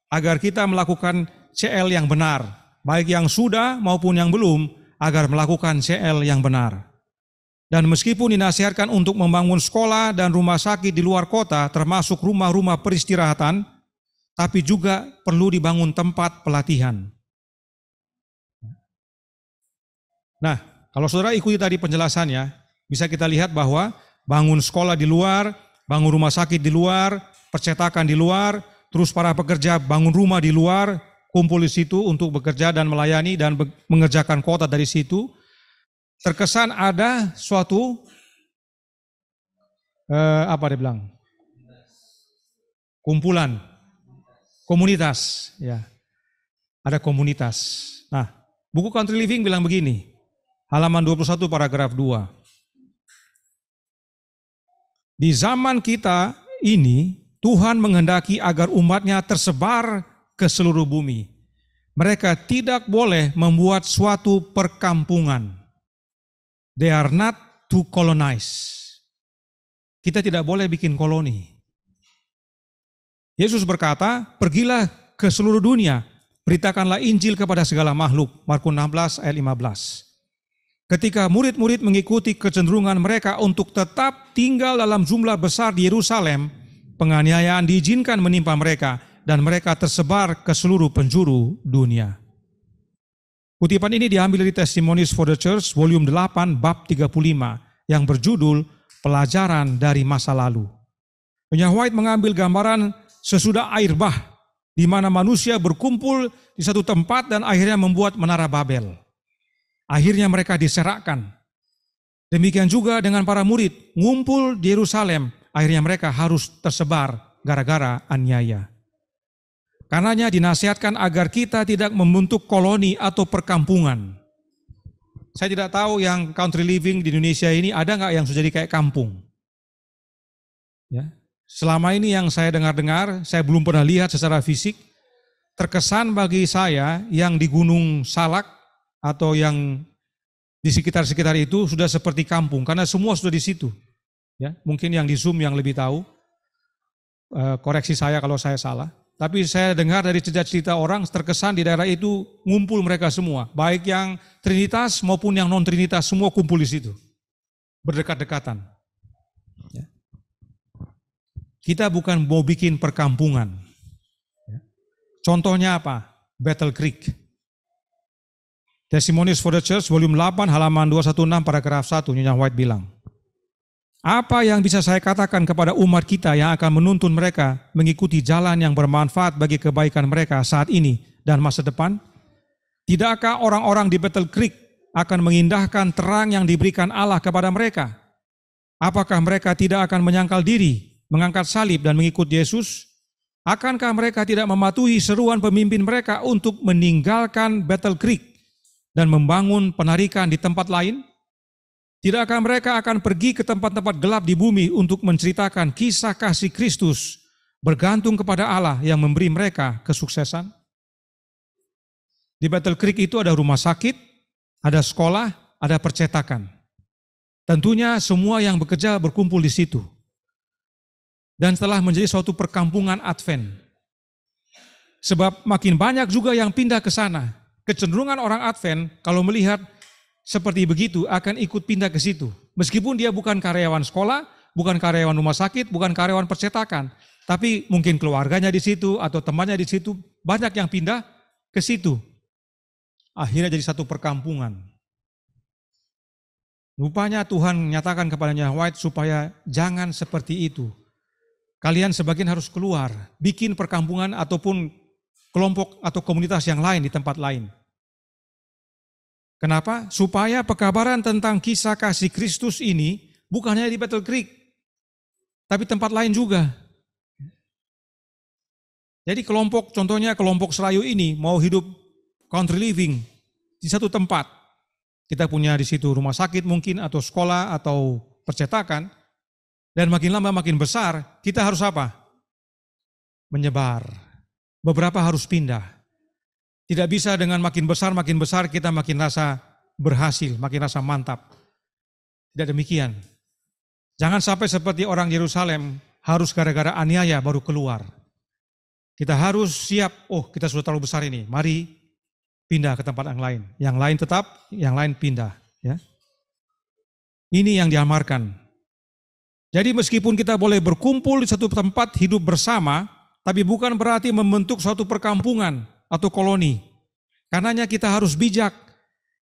Speaker 1: agar kita melakukan CL yang benar, baik yang sudah maupun yang belum, agar melakukan CL yang benar. Dan meskipun dinasihatkan untuk membangun sekolah dan rumah sakit di luar kota, termasuk rumah-rumah peristirahatan, tapi juga perlu dibangun tempat pelatihan. Nah, kalau saudara ikuti tadi penjelasannya, bisa kita lihat bahwa bangun sekolah di luar, bangun rumah sakit di luar, percetakan di luar, terus para pekerja bangun rumah di luar, kumpul di situ untuk bekerja dan melayani dan mengerjakan kota dari situ. Terkesan ada suatu, kumpulan. komunitas, ya. Ada komunitas. Nah, buku Country Living bilang begini, halaman 21 paragraf 2. Di zaman kita ini, Tuhan menghendaki agar umatnya tersebar ke seluruh bumi. Mereka tidak boleh membuat suatu perkampungan. They are not to colonize. Kita tidak boleh bikin koloni. Yesus berkata, pergilah ke seluruh dunia, beritakanlah Injil kepada segala makhluk. Markus 16 ayat 15. Ketika murid-murid mengikuti kecenderungan mereka untuk tetap tinggal dalam jumlah besar di Yerusalem, penganiayaan diizinkan menimpa mereka dan mereka tersebar ke seluruh penjuru dunia. Kutipan ini diambil dari Testimonies for the Church, volume 8, bab 35, yang berjudul Pelajaran dari Masa Lalu. Nyonya White mengambil gambaran sesudah air bah, di mana manusia berkumpul di satu tempat dan akhirnya membuat menara Babel. Akhirnya mereka diserakkan. Demikian juga dengan para murid, ngumpul di Yerusalem, akhirnya mereka harus tersebar gara-gara aniaya. Karenanya dinasihatkan agar kita tidak membentuk koloni atau perkampungan. Saya tidak tahu yang country living di Indonesia ini ada nggak yang sudah jadi kayak kampung. Ya. Selama ini yang saya dengar-dengar, saya belum pernah lihat secara fisik. Terkesan bagi saya yang di Gunung Salak atau yang di sekitar-sekitar itu sudah seperti kampung, karena semua sudah di situ. Ya, mungkin yang di Zoom yang lebih tahu, koreksi saya kalau saya salah. Tapi saya dengar dari cerita-cerita orang, terkesan di daerah itu ngumpul mereka semua. Baik yang Trinitas maupun yang non-Trinitas, semua kumpul di situ. Berdekat-dekatan. Ya. Kita bukan mau bikin perkampungan. Ya. Contohnya apa? Battle Creek. Testimonies for the Church, volume 8, halaman 216, paragraf 1, Nyonya White bilang, apa yang bisa saya katakan kepada umat kita yang akan menuntun mereka mengikuti jalan yang bermanfaat bagi kebaikan mereka saat ini dan masa depan? Tidakkah orang-orang di Battle Creek akan mengindahkan terang yang diberikan Allah kepada mereka? Apakah mereka tidak akan menyangkal diri, mengangkat salib dan mengikut Yesus? Akankah mereka tidak mematuhi seruan pemimpin mereka untuk meninggalkan Battle Creek dan membangun penarikan di tempat lain? Tidakkah mereka akan pergi ke tempat-tempat gelap di bumi untuk menceritakan kisah kasih Kristus bergantung kepada Allah yang memberi mereka kesuksesan? Di Battle Creek itu ada rumah sakit, ada sekolah, ada percetakan. Tentunya semua yang bekerja berkumpul di situ. Dan telah menjadi suatu perkampungan Advent. Sebab makin banyak juga yang pindah ke sana. Kecenderungan orang Advent kalau melihat seperti begitu akan ikut pindah ke situ. Meskipun dia bukan karyawan sekolah, bukan karyawan rumah sakit, bukan karyawan percetakan. Tapi mungkin keluarganya di situ atau temannya di situ, banyak yang pindah ke situ. Akhirnya jadi satu perkampungan. Rupanya Tuhan nyatakan kepadanya White supaya jangan seperti itu. Kalian sebagian harus keluar, bikin perkampungan ataupun kelompok atau komunitas yang lain di tempat lain. Kenapa? Supaya pekabaran tentang kisah kasih Kristus ini bukan hanya di Battle Creek, tapi tempat lain juga. Jadi kelompok, contohnya kelompok Serayu ini mau hidup country living di satu tempat. Kita punya di situ rumah sakit mungkin atau sekolah atau percetakan. Dan makin lama makin besar, kita harus apa? Menyebar. Beberapa harus pindah. Tidak bisa dengan makin besar kita makin rasa berhasil, makin rasa mantap. Tidak demikian. Jangan sampai seperti orang Yerusalem harus gara-gara aniaya baru keluar. Kita harus siap, oh kita sudah terlalu besar ini, mari pindah ke tempat yang lain. Yang lain tetap, yang lain pindah. Ya. Ini yang diamarkan. Jadi meskipun kita boleh berkumpul di satu tempat hidup bersama, tapi bukan berarti membentuk suatu perkampungan atau koloni. Karenanya kita harus bijak.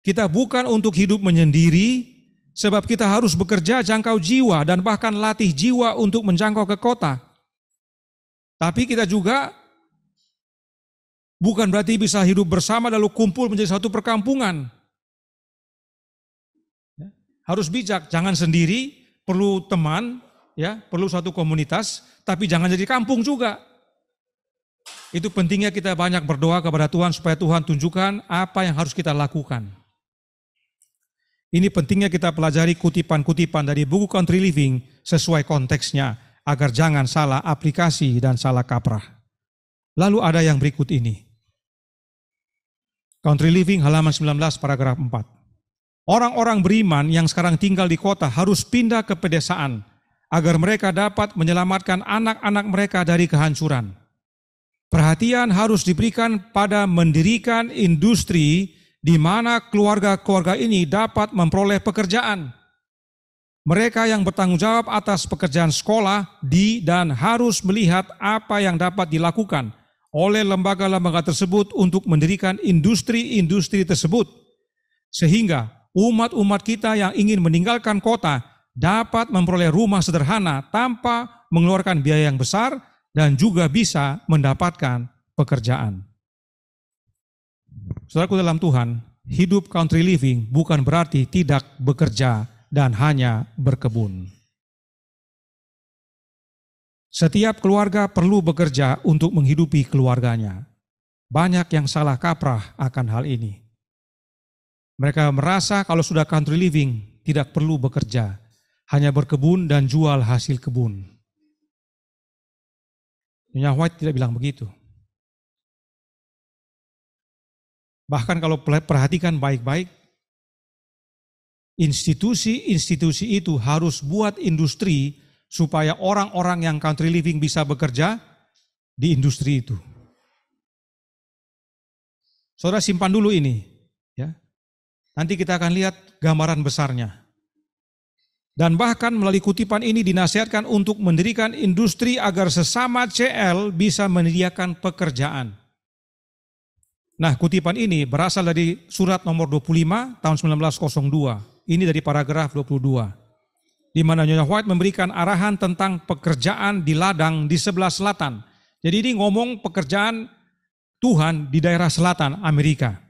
Speaker 1: Kita bukan untuk hidup menyendiri, sebab kita harus bekerja jangkau jiwa dan bahkan latih jiwa untuk menjangkau ke kota. Tapi kita juga bukan berarti bisa hidup bersama lalu kumpul menjadi satu perkampungan. Harus bijak, jangan sendiri, perlu teman, ya, perlu suatu komunitas, tapi jangan jadi kampung juga. Itu pentingnya kita banyak berdoa kepada Tuhan supaya Tuhan tunjukkan apa yang harus kita lakukan. Ini pentingnya kita pelajari kutipan-kutipan dari buku Country Living sesuai konteksnya, agar jangan salah aplikasi dan salah kaprah. Lalu ada yang berikut ini. Country Living halaman 19 paragraf 4. Orang-orang beriman yang sekarang tinggal di kota harus pindah ke pedesaan agar mereka dapat menyelamatkan anak-anak mereka dari kehancuran. Perhatian harus diberikan pada mendirikan industri di mana keluarga-keluarga ini dapat memperoleh pekerjaan. Mereka yang bertanggung jawab atas pekerjaan sekolah dan harus melihat apa yang dapat dilakukan oleh lembaga-lembaga tersebut untuk mendirikan industri-industri tersebut. Sehingga umat-umat kita yang ingin meninggalkan kota dapat memperoleh rumah sederhana tanpa mengeluarkan biaya yang besar dan juga bisa mendapatkan pekerjaan. Saudaraku dalam Tuhan, hidup country living bukan berarti tidak bekerja dan hanya berkebun. Setiap keluarga perlu bekerja untuk menghidupi keluarganya. Banyak yang salah kaprah akan hal ini. Mereka merasa kalau sudah country living tidak perlu bekerja, hanya berkebun dan jual hasil kebun. Nyonya White tidak bilang begitu. Bahkan kalau perhatikan baik-baik, institusi-institusi itu harus buat industri supaya orang-orang yang country living bisa bekerja di industri itu. Saudara simpan dulu ini, ya. Nanti kita akan lihat gambaran besarnya. Dan bahkan melalui kutipan ini dinasihatkan untuk mendirikan industri agar sesama CL bisa menyediakan pekerjaan. Nah, kutipan ini berasal dari surat nomor 25 tahun 1902. Ini dari paragraf 22. Di mana Nyonya White memberikan arahan tentang pekerjaan di ladang di sebelah selatan. Jadi ini ngomong pekerjaan Tuhan di daerah selatan Amerika.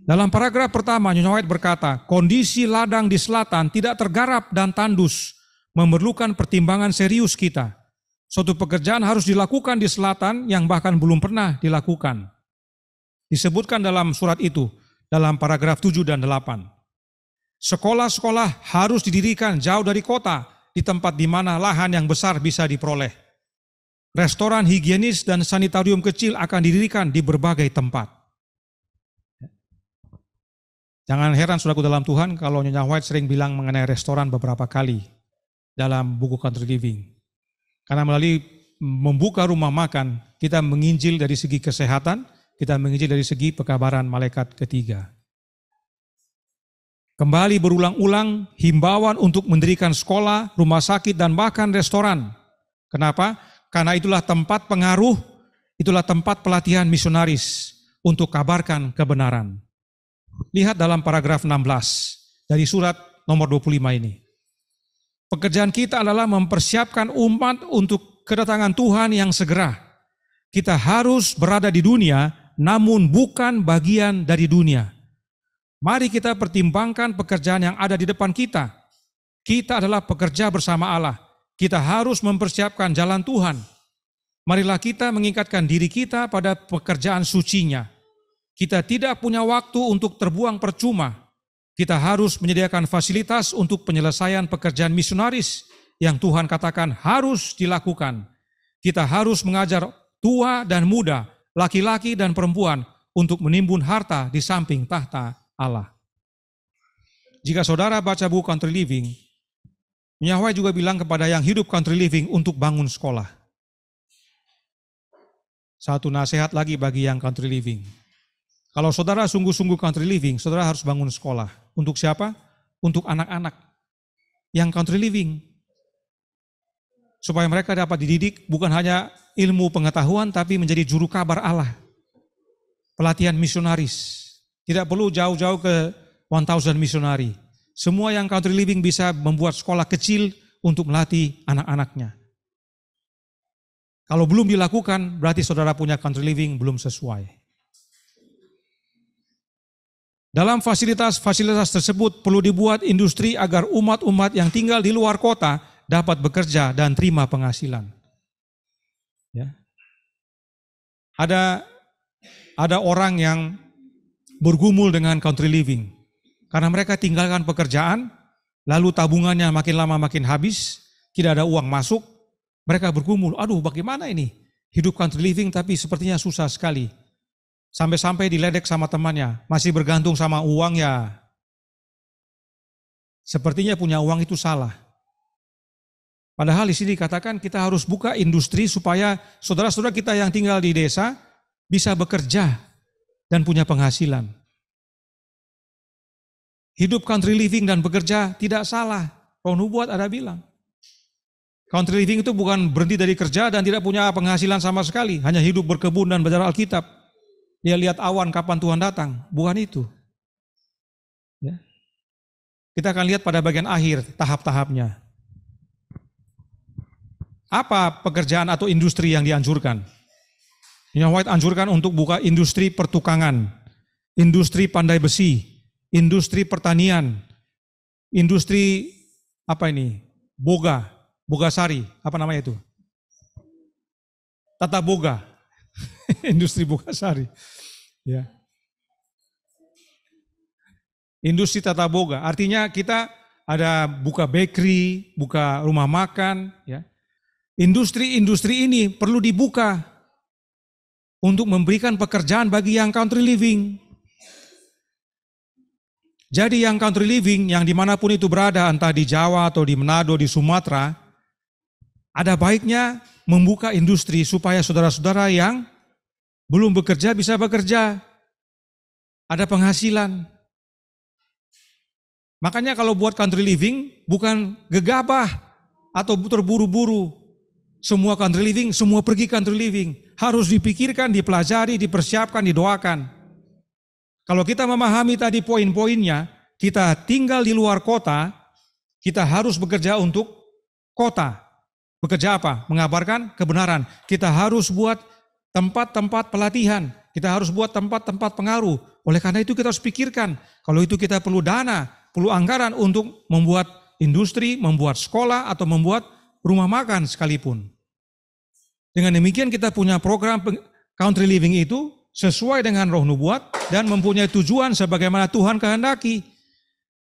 Speaker 1: Dalam paragraf pertama, Nyonya White berkata, kondisi ladang di selatan tidak tergarap dan tandus, memerlukan pertimbangan serius kita. Suatu pekerjaan harus dilakukan di selatan yang bahkan belum pernah dilakukan. Disebutkan dalam surat itu, dalam paragraf 7 dan 8. Sekolah-sekolah harus didirikan jauh dari kota, di tempat di mana lahan yang besar bisa diperoleh. Restoran higienis dan sanitarium kecil akan didirikan di berbagai tempat. Jangan heran saudaraku dalam Tuhan kalau Nyonya White sering bilang mengenai restoran beberapa kali dalam buku Country Living. Karena melalui membuka rumah makan, kita menginjil dari segi kesehatan, kita menginjil dari segi pekabaran malaikat ketiga. Kembali berulang-ulang himbauan untuk mendirikan sekolah, rumah sakit, dan bahkan restoran. Kenapa? Karena itulah tempat pengaruh, itulah tempat pelatihan misionaris untuk kabarkan kebenaran. Lihat dalam paragraf 16 dari surat nomor 25 ini. Pekerjaan kita adalah mempersiapkan umat untuk kedatangan Tuhan yang segera. Kita harus berada di dunia, namun bukan bagian dari dunia. Mari kita pertimbangkan pekerjaan yang ada di depan kita. Kita adalah pekerja bersama Allah. Kita harus mempersiapkan jalan Tuhan. Marilah kita mengikatkan diri kita pada pekerjaan sucinya. Kita tidak punya waktu untuk terbuang percuma. Kita harus menyediakan fasilitas untuk penyelesaian pekerjaan misionaris yang Tuhan katakan harus dilakukan. Kita harus mengajar tua dan muda, laki-laki dan perempuan untuk menimbun harta di samping tahta Allah. Jika saudara baca buku Country Living, Nyonya White juga bilang kepada yang hidup country living untuk bangun sekolah. Satu nasihat lagi bagi yang country living. Kalau saudara sungguh-sungguh country living, saudara harus bangun sekolah. Untuk siapa? Untuk anak-anak yang country living. Supaya mereka dapat dididik bukan hanya ilmu pengetahuan, tapi menjadi juru kabar Allah. Pelatihan misionaris. Tidak perlu jauh-jauh ke 1000 misionari. Semua yang country living bisa membuat sekolah kecil untuk melatih anak-anaknya. Kalau belum dilakukan, berarti saudara punya country living belum sesuai. Dalam fasilitas-fasilitas tersebut perlu dibuat industri agar umat-umat yang tinggal di luar kota dapat bekerja dan terima penghasilan. Ya. Ada orang yang bergumul dengan country living. Karena mereka tinggalkan pekerjaan, lalu tabungannya makin lama makin habis, tidak ada uang masuk, mereka bergumul, aduh bagaimana ini? Hidup country living tapi sepertinya susah sekali. Sampai-sampai diledek sama temannya, masih bergantung sama uang ya. Sepertinya punya uang itu salah. Padahal di sini dikatakan kita harus buka industri supaya saudara-saudara kita yang tinggal di desa bisa bekerja dan punya penghasilan. Hidup country living dan bekerja tidak salah. Roh nubuat ada bilang. Country living itu bukan berhenti dari kerja dan tidak punya penghasilan sama sekali. Hanya hidup berkebun dan belajar Alkitab. Dia lihat awan kapan Tuhan datang. Bukan itu. Ya. Kita akan lihat pada bagian akhir tahap-tahapnya. Apa pekerjaan atau industri yang dianjurkan? Nyonya White anjurkan untuk buka industri pertukangan, industri pandai besi, industri pertanian, industri boga sari, apa namanya itu? Tata boga, industri boga sari. Ya. Industri tata boga, artinya kita ada buka bakery, buka rumah makan, ya. Industri-industri ini perlu dibuka untuk memberikan pekerjaan bagi yang country living. Jadi yang country living, yang dimanapun itu berada, entah di Jawa atau di Manado, di Sumatera, ada baiknya membuka industri supaya saudara-saudara yang belum bekerja bisa bekerja. Ada penghasilan. Makanya kalau buat country living, bukan gegabah atau terburu-buru. Semua country living, semua pergi country living. Harus dipikirkan, dipelajari, dipersiapkan, didoakan. Kalau kita memahami tadi poin-poinnya, kita tinggal di luar kota, kita harus bekerja untuk kota. Bekerja apa? Mengabarkan kebenaran. Kita harus buat tempat-tempat pelatihan. Kita harus buat tempat-tempat pengaruh. Oleh karena itu kita harus pikirkan, kalau itu kita perlu dana, perlu anggaran untuk membuat industri, membuat sekolah, atau membuat rumah makan sekalipun. Dengan demikian kita punya program country living itu sesuai dengan roh nubuat dan mempunyai tujuan sebagaimana Tuhan kehendaki.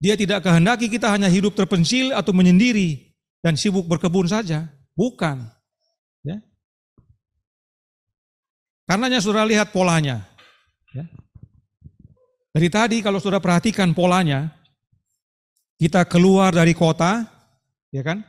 Speaker 1: Dia tidak kehendaki kita hanya hidup terpencil atau menyendiri dan sibuk berkebun saja. Bukan. Ya. Karenanya saudara lihat polanya. Ya. Dari tadi kalau saudara perhatikan polanya, kita keluar dari kota, ya kan?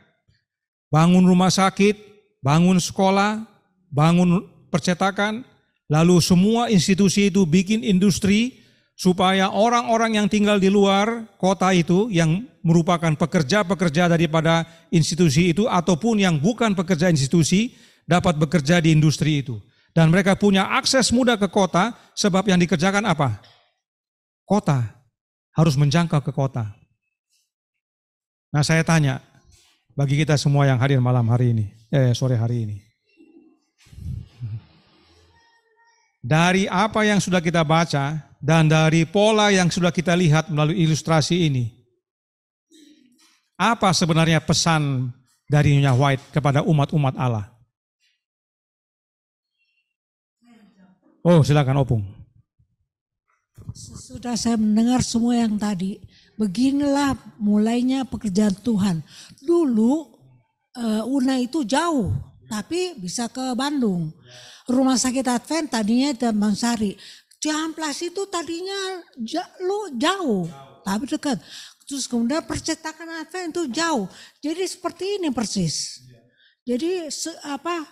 Speaker 1: Bangun rumah sakit, bangun sekolah, bangun percetakan, lalu semua institusi itu bikin industri supaya orang-orang yang tinggal di luar kota itu yang merupakan pekerja-pekerja daripada institusi itu ataupun yang bukan pekerja institusi dapat bekerja di industri itu. Dan mereka punya akses mudah ke kota sebab yang dikerjakan apa? Kota. Harus menjangkau ke kota. Nah saya tanya, bagi kita semua yang hadir malam hari ini, sore hari ini. Dari apa yang sudah kita baca dan dari pola yang sudah kita lihat melalui ilustrasi ini, apa sebenarnya pesan dari Nyonya White kepada umat-umat Allah? Oh, silakan Opung.
Speaker 3: Sesudah saya mendengar semua yang tadi, beginilah mulainya pekerjaan Tuhan. Dulu Una itu jauh, tapi bisa ke Bandung. Rumah sakit Advent tadinya di Taman Sari. Ciamplas itu tadinya jauh, tapi dekat. Terus kemudian percetakan Advent itu jauh. Jadi seperti ini persis. Jadi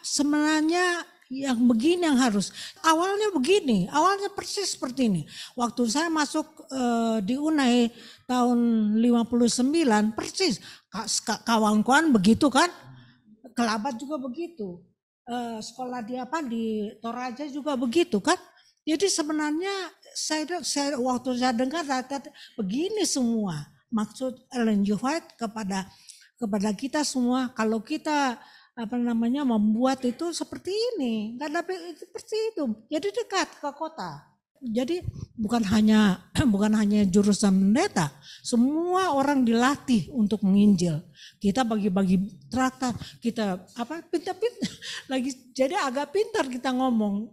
Speaker 3: sebenarnya yang begini yang harus. Awalnya begini, awalnya persis seperti ini. Waktu saya masuk di UNAI tahun 59 persis. Kawan-kawan begitu kan. Kelabat juga begitu. Sekolah di Toraja juga begitu kan. Jadi sebenarnya saya waktu saya dengar begini semua. Maksud Ellen G. White kepada kita semua, kalau kita membuat itu seperti ini, nggak dapat seperti itu. Jadi dekat ke kota. Jadi bukan hanya jurusan pendeta, semua orang dilatih untuk menginjil. Kita bagi-bagi traktat, kita pintar lagi. Jadi agak pintar kita ngomong.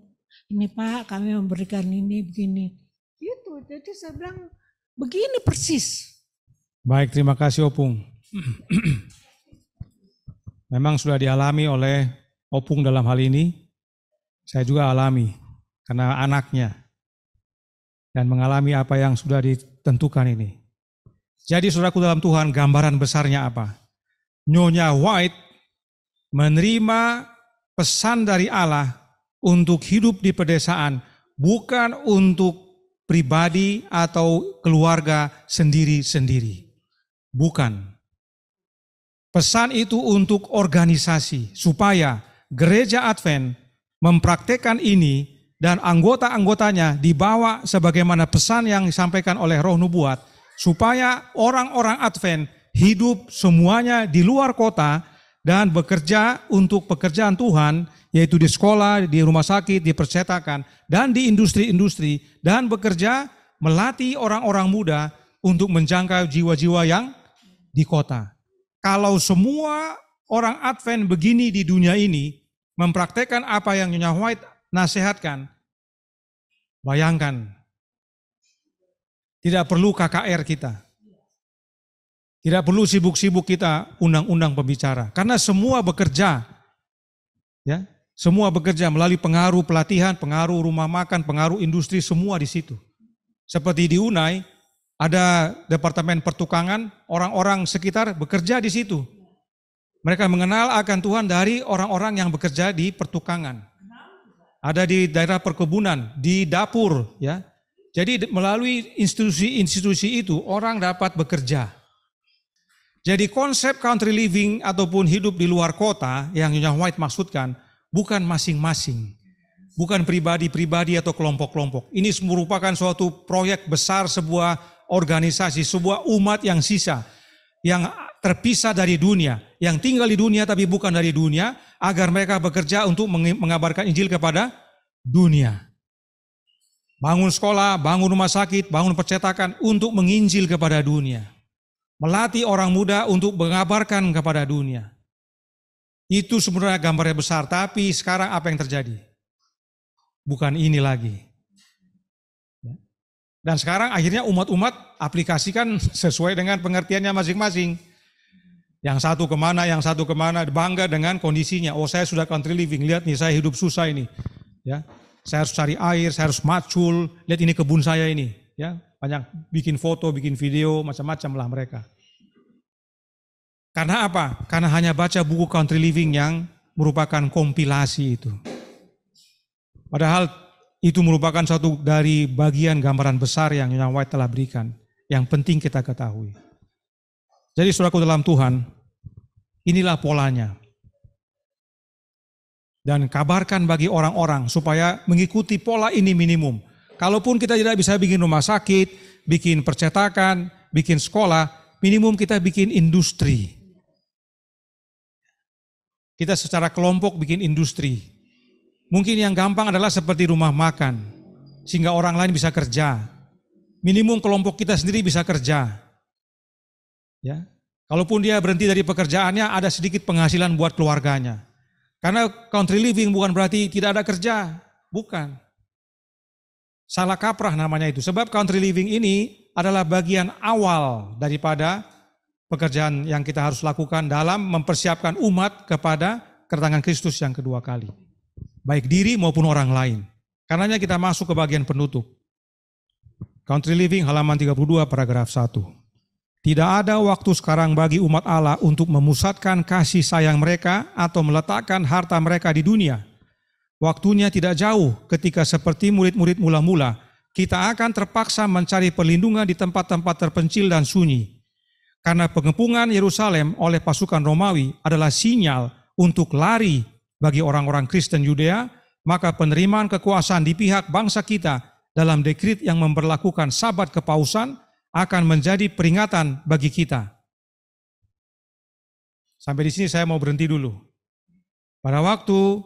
Speaker 3: ini Pak kami memberikan ini begini. Gitu, jadi saya bilang begini persis.
Speaker 1: Baik, terima kasih Opung. Memang sudah dialami oleh Opung dalam hal ini. Saya juga alami karena anaknya. Dan mengalami apa yang sudah ditentukan ini. Jadi saudaraku dalam Tuhan, gambaran besarnya apa? Nyonya White menerima pesan dari Allah untuk hidup di pedesaan, bukan untuk pribadi atau keluarga sendiri-sendiri. Bukan. Pesan itu untuk organisasi, supaya gereja Advent mempraktekkan ini dan anggota-anggotanya dibawa sebagaimana pesan yang disampaikan oleh Roh Nubuat, supaya orang-orang Advent hidup semuanya di luar kota dan bekerja untuk pekerjaan Tuhan, yaitu di sekolah, di rumah sakit, di percetakan, dan di industri-industri, dan bekerja melatih orang-orang muda untuk menjangkau jiwa-jiwa yang di kota. Kalau semua orang Advent begini di dunia ini, mempraktekkan apa yang Nyonya White nasihatkan, bayangkan, tidak perlu KKR kita. Tidak perlu sibuk-sibuk kita undang-undang pembicara. Karena semua bekerja. Ya, semua bekerja melalui pengaruh pelatihan, pengaruh rumah makan, pengaruh industri, semua di situ. Seperti di Unai, ada departemen pertukangan, orang-orang sekitar bekerja di situ. Mereka mengenal akan Tuhan dari orang-orang yang bekerja di pertukangan. Ada di daerah perkebunan, di dapur, ya. Jadi melalui institusi-institusi itu orang dapat bekerja. Jadi konsep country living ataupun hidup di luar kota yang Nyonya White maksudkan bukan masing-masing. Bukan pribadi-pribadi atau kelompok-kelompok. Ini merupakan suatu proyek besar sebuah organisasi, sebuah umat yang sisa. Yang terpisah dari dunia. Yang tinggal di dunia tapi bukan dari dunia. Agar mereka bekerja untuk mengabarkan Injil kepada dunia. Bangun sekolah, bangun rumah sakit, bangun percetakan untuk menginjil kepada dunia. Melatih orang muda untuk mengabarkan kepada dunia. Itu sebenarnya gambarnya besar, tapi sekarang apa yang terjadi? Bukan ini lagi. Dan sekarang akhirnya umat-umat aplikasikan sesuai dengan pengertiannya masing-masing. Yang satu kemana, bangga dengan kondisinya. Oh, saya sudah country living, lihat nih saya hidup susah ini. Ya. Saya harus cari air, saya harus macul, lihat ini kebun saya ini. Ya, banyak bikin foto, bikin video, macam-macam lah mereka. Karena apa? Karena hanya baca buku country living yang merupakan kompilasi itu. Padahal itu merupakan satu dari bagian gambaran besar yang Nyonya White telah berikan. Yang penting kita ketahui. Jadi saudaraku dalam Tuhan, inilah polanya. Dan kabarkan bagi orang-orang supaya mengikuti pola ini minimum. Kalaupun kita tidak bisa bikin rumah sakit, bikin percetakan, bikin sekolah, minimum kita bikin industri. Kita secara kelompok bikin industri. Mungkin yang gampang adalah seperti rumah makan, sehingga orang lain bisa kerja. Minimum kelompok kita sendiri bisa kerja. Ya, kalaupun dia berhenti dari pekerjaannya, ada sedikit penghasilan buat keluarganya. Karena country living bukan berarti tidak ada kerja, bukan. Salah kaprah namanya itu. Sebab country living ini adalah bagian awal daripada pekerjaan yang kita harus lakukan dalam mempersiapkan umat kepada kedatangan Kristus yang kedua kali. Baik diri maupun orang lain. Karenanya kita masuk ke bagian penutup. Country living halaman 32 paragraf 1. Tidak ada waktu sekarang bagi umat Allah untuk memusatkan kasih sayang mereka atau meletakkan harta mereka di dunia. Waktunya tidak jauh ketika seperti murid-murid mula-mula, kita akan terpaksa mencari perlindungan di tempat-tempat terpencil dan sunyi. Karena pengepungan Yerusalem oleh pasukan Romawi adalah sinyal untuk lari bagi orang-orang Kristen Yudea, maka penerimaan kekuasaan di pihak bangsa kita dalam dekrit yang memberlakukan sabat kepausan akan menjadi peringatan bagi kita. Sampai di sini saya mau berhenti dulu. Pada waktu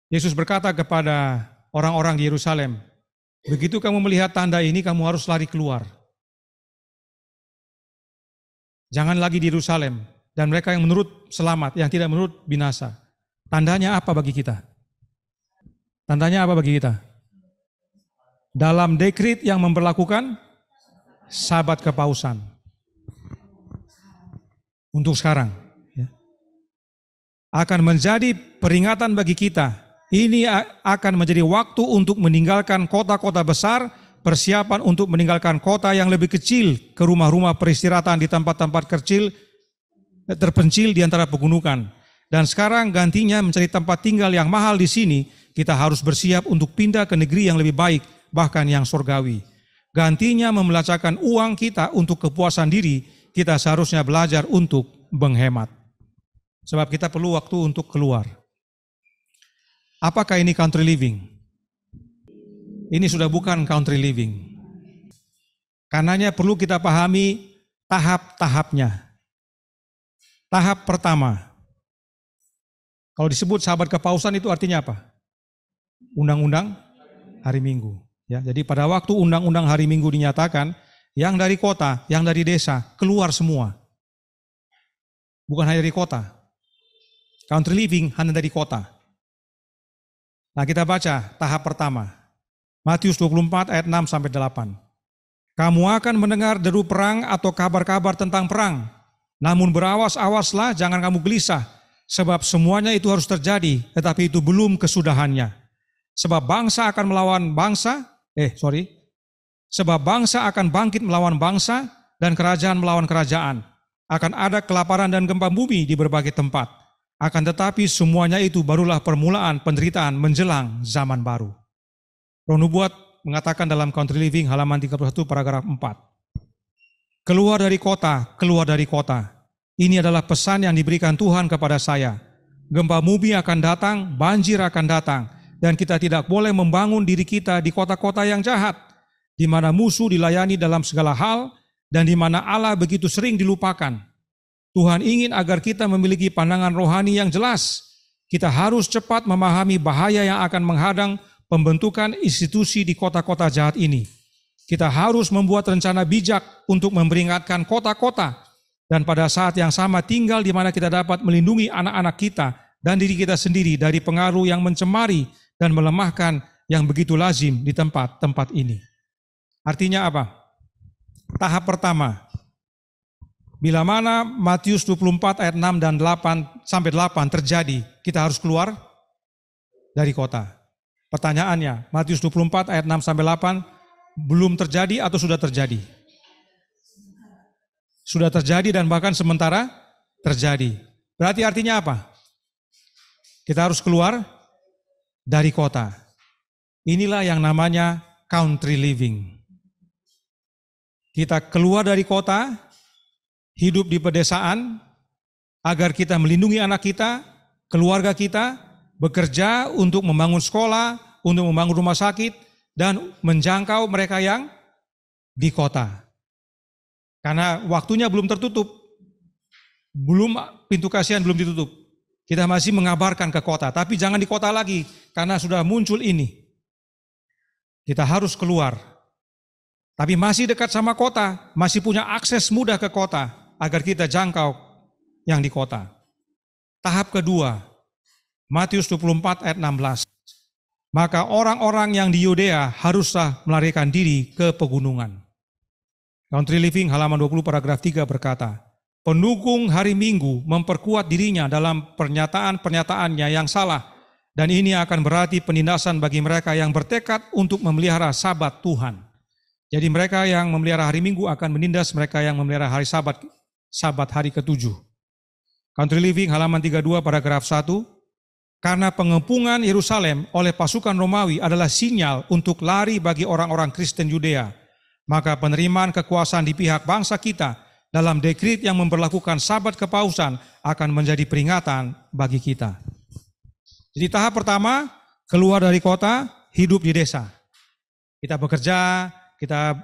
Speaker 1: Yesus berkata kepada orang-orang di Yerusalem, begitu kamu melihat tanda ini, kamu harus lari keluar. Jangan lagi di Yerusalem. Dan mereka yang menurut selamat, yang tidak menurut binasa. Tandanya apa bagi kita? Tandanya apa bagi kita? Dalam dekret yang memberlakukan Sabat Kepausan. Untuk sekarang. Ya. Akan menjadi peringatan bagi kita. Ini akan menjadi waktu untuk meninggalkan kota-kota besar, persiapan untuk meninggalkan kota yang lebih kecil, ke rumah-rumah peristirahatan di tempat-tempat kecil, terpencil di antara pegunungan. Dan sekarang gantinya mencari tempat tinggal yang mahal di sini, kita harus bersiap untuk pindah ke negeri yang lebih baik, bahkan yang surgawi. Gantinya membelanjakan uang kita untuk kepuasan diri, kita seharusnya belajar untuk menghemat. Sebab kita perlu waktu untuk keluar. Apakah ini country living? Ini sudah bukan country living. Karenanya perlu kita pahami tahap-tahapnya. Tahap pertama, kalau disebut Sabat Kepausan itu artinya apa? Undang-undang hari Minggu. Ya, jadi pada waktu undang-undang hari Minggu dinyatakan, yang dari kota, yang dari desa, keluar semua. Bukan hanya dari kota. Country living hanya dari kota. Nah, kita baca tahap pertama. Matius 24 ayat 6 sampai 8. Kamu akan mendengar deru perang atau kabar-kabar tentang perang. Namun berawas-awaslah, jangan kamu gelisah, sebab semuanya itu harus terjadi, tetapi itu belum kesudahannya. Sebab bangsa akan melawan bangsa, sebab bangsa akan bangkit melawan bangsa, dan kerajaan melawan kerajaan. Akan ada kelaparan dan gempa bumi di berbagai tempat. Akan tetapi semuanya itu barulah permulaan penderitaan menjelang zaman baru. Roh Nubuat mengatakan dalam Country Living halaman 31 paragraf 4. Keluar dari kota, keluar dari kota. Ini adalah pesan yang diberikan Tuhan kepada saya. Gempa bumi akan datang, banjir akan datang, dan kita tidak boleh membangun diri kita di kota-kota yang jahat, di mana musuh dilayani dalam segala hal, dan di mana Allah begitu sering dilupakan. Tuhan ingin agar kita memiliki pandangan rohani yang jelas. Kita harus cepat memahami bahaya yang akan menghadang pembentukan institusi di kota-kota jahat ini. Kita harus membuat rencana bijak untuk memperingatkan kota-kota, dan pada saat yang sama tinggal di mana kita dapat melindungi anak-anak kita dan diri kita sendiri dari pengaruh yang mencemari dan melemahkan yang begitu lazim di tempat-tempat ini. Artinya apa? Tahap pertama, bila mana Matius 24 ayat 6 dan 8 sampai 8 terjadi, kita harus keluar dari kota. Pertanyaannya, Matius 24 ayat 6 sampai 8 belum terjadi atau sudah terjadi? Sudah terjadi dan bahkan sementara terjadi. Berarti artinya apa? Kita harus keluar dari kota. Inilah yang namanya country living. Kita keluar dari kota, hidup di pedesaan, agar kita melindungi anak kita, keluarga kita, bekerja untuk membangun sekolah, untuk membangun rumah sakit, dan menjangkau mereka yang di kota. Karena waktunya belum tertutup, pintu kasihan belum ditutup. Kita masih mengabarkan ke kota, tapi jangan di kota lagi, karena sudah muncul ini. Kita harus keluar. Tapi masih dekat sama kota, masih punya akses mudah ke kota, agar kita jangkau yang di kota. Tahap kedua, Matius 24 ayat 16. Maka orang-orang yang di Yudea haruslah melarikan diri ke pegunungan. Country Living halaman 20 paragraf 3 berkata, pendukung hari Minggu memperkuat dirinya dalam pernyataan-pernyataannya yang salah, dan ini akan berarti penindasan bagi mereka yang bertekad untuk memelihara Sabat Tuhan. Jadi mereka yang memelihara hari Minggu akan menindas mereka yang memelihara hari Sabat hari ke-7. Country Living halaman 32 paragraf 1. Karena pengepungan Yerusalem oleh pasukan Romawi adalah sinyal untuk lari bagi orang-orang Kristen Yudea, maka penerimaan kekuasaan di pihak bangsa kita dalam dekret yang memberlakukan Sabat Kepausan akan menjadi peringatan bagi kita. Jadi tahap pertama, keluar dari kota, hidup di desa. Kita bekerja, kita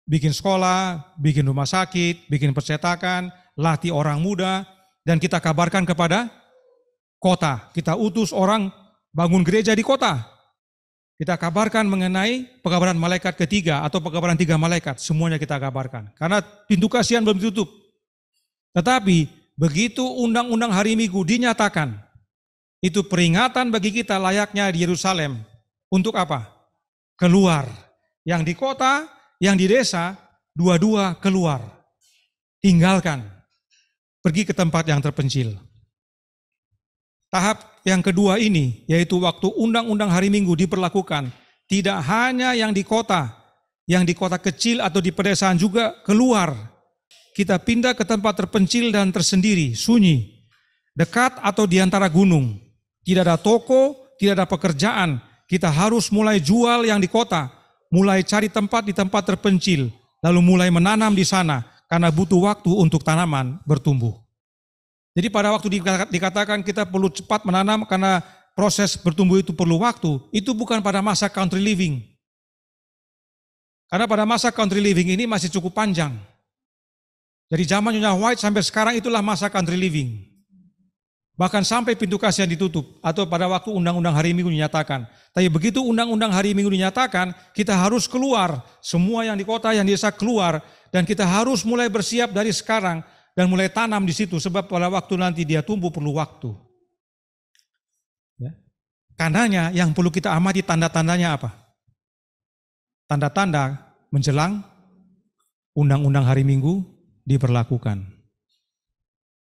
Speaker 1: bikin sekolah, bikin rumah sakit, bikin percetakan, latih orang muda, dan kita kabarkan kepada kota. Kita utus orang bangun gereja di kota. Kita kabarkan mengenai pekabaran malaikat ketiga atau pekabaran 3 malaikat. Semuanya kita kabarkan. Karena pintu kasihan belum ditutup. Tetapi begitu undang-undang hari Minggu dinyatakan, itu peringatan bagi kita layaknya di Yerusalem. Untuk apa? Keluar. Yang di kota, yang di desa, dua-dua keluar. Tinggalkan. Pergi ke tempat yang terpencil. Tahap yang kedua ini, yaitu waktu undang-undang hari Minggu diberlakukan, tidak hanya yang di kota kecil atau di pedesaan juga keluar. Kita pindah ke tempat terpencil dan tersendiri, sunyi, dekat atau di antara gunung. Tidak ada toko, tidak ada pekerjaan. Kita harus mulai jual yang di kota, mulai cari tempat di tempat terpencil, lalu mulai menanam di sana, karena butuh waktu untuk tanaman bertumbuh. Jadi pada waktu dikatakan kita perlu cepat menanam karena proses bertumbuh itu perlu waktu, itu bukan pada masa country living. Karena pada masa country living ini masih cukup panjang. Dari zaman Nyonya White sampai sekarang itulah masa country living. Bahkan sampai pintu kasihan ditutup atau pada waktu undang-undang hari Minggu dinyatakan. Tapi begitu undang-undang hari Minggu dinyatakan, kita harus keluar. Semua yang di kota, yang di desa keluar. Dan kita harus mulai bersiap dari sekarang dan mulai tanam di situ. Sebab pada waktu nanti dia tumbuh perlu waktu. Ya. Karenanya yang perlu kita amati tanda-tandanya apa? Tanda-tanda menjelang undang-undang hari Minggu diberlakukan.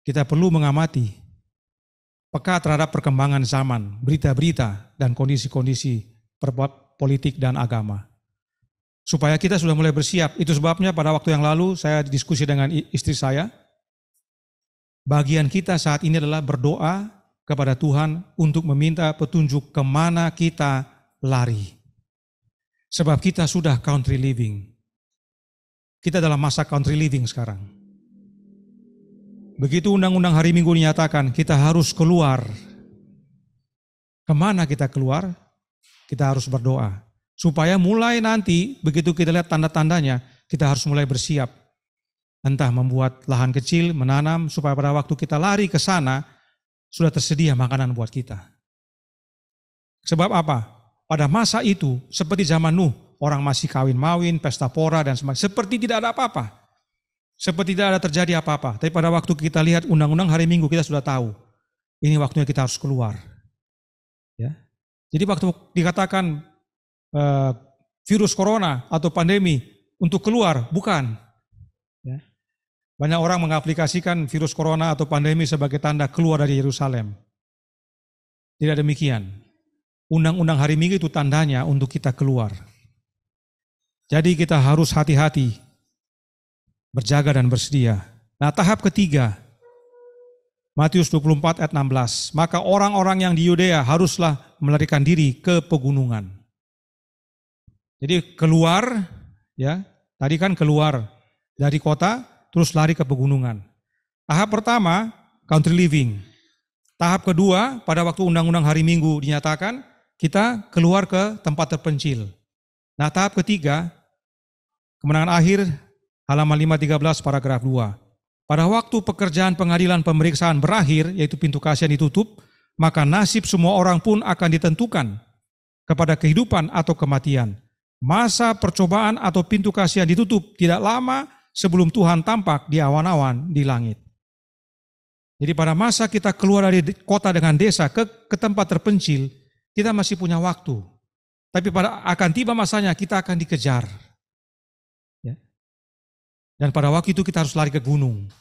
Speaker 1: Kita perlu mengamati peka terhadap perkembangan zaman, berita-berita, dan kondisi-kondisi politik dan agama. Supaya kita sudah mulai bersiap. Itu sebabnya pada waktu yang lalu saya diskusi dengan istri saya. Bagian kita saat ini adalah berdoa kepada Tuhan untuk meminta petunjuk kemana kita lari. Sebab kita sudah country living. Kita dalam masa country living sekarang. Begitu undang-undang hari Minggu dinyatakan, kita harus keluar. Kemana kita keluar? Kita harus berdoa. Supaya mulai nanti, begitu kita lihat tanda-tandanya, kita harus mulai bersiap. Entah membuat lahan kecil, menanam, supaya pada waktu kita lari ke sana, sudah tersedia makanan buat kita. Sebab apa? Pada masa itu, seperti zaman Nuh, orang masih kawin-mawin, pesta pora, dan sebagainya. Seperti tidak ada apa-apa. Seperti tidak ada terjadi apa-apa. Tapi pada waktu kita lihat undang-undang hari Minggu, kita sudah tahu. Ini waktunya kita harus keluar. Ya. Jadi waktu dikatakan virus corona atau pandemi untuk keluar, bukan. Ya. Banyak orang mengaplikasikan virus corona atau pandemi sebagai tanda keluar dari Yerusalem. Tidak demikian. Undang-undang hari Minggu itu tandanya untuk kita keluar. Jadi kita harus hati-hati. Berjaga dan bersedia. Nah, tahap ketiga, Matius 24 ayat 16. Maka orang-orang yang di Yudea haruslah melarikan diri ke pegunungan. Jadi keluar, ya, tadi kan keluar dari kota, terus lari ke pegunungan. Tahap pertama, country living. Tahap kedua, pada waktu undang-undang hari Minggu dinyatakan, kita keluar ke tempat terpencil. Nah, tahap ketiga, kemenangan akhir, halaman 513 paragraf 2. Pada waktu pekerjaan pengadilan pemeriksaan berakhir, yaitu pintu kasihan ditutup, maka nasib semua orang pun akan ditentukan kepada kehidupan atau kematian. Masa percobaan atau pintu kasihan ditutup tidak lama sebelum Tuhan tampak di awan-awan di langit. Jadi pada masa kita keluar dari kota dengan desa ke tempat terpencil, kita masih punya waktu. Tapi akan tiba masanya kita akan dikejar. Dan pada waktu itu kita harus lari ke gunung.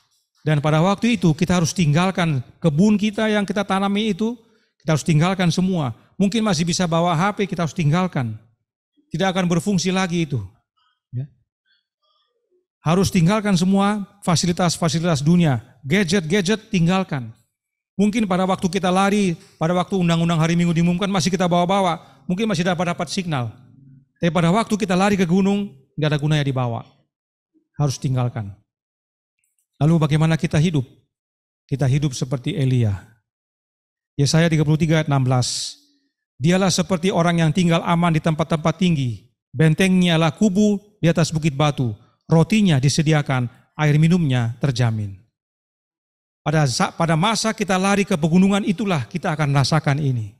Speaker 1: Dan pada waktu itu kita harus tinggalkan kebun kita yang kita tanami itu. Kita harus tinggalkan semua. Mungkin masih bisa bawa HP, kita harus tinggalkan. Tidak akan berfungsi lagi itu. Ya. Harus tinggalkan semua fasilitas-fasilitas dunia. Gadget-gadget tinggalkan. Mungkin pada waktu kita lari, pada waktu undang-undang hari Minggu diumumkan masih kita bawa-bawa. Mungkin masih dapat signal. Tapi pada waktu kita lari ke gunung, tidak ada gunanya dibawa. Harus tinggalkan. Lalu bagaimana kita hidup? Kita hidup seperti Elia. Yesaya 33 ayat 16. Dialah seperti orang yang tinggal aman di tempat-tempat tinggi. Bentengnya adalah kubu di atas bukit batu. Rotinya disediakan, air minumnya terjamin. Pada masa kita lari ke pegunungan itulah kita akan rasakan ini.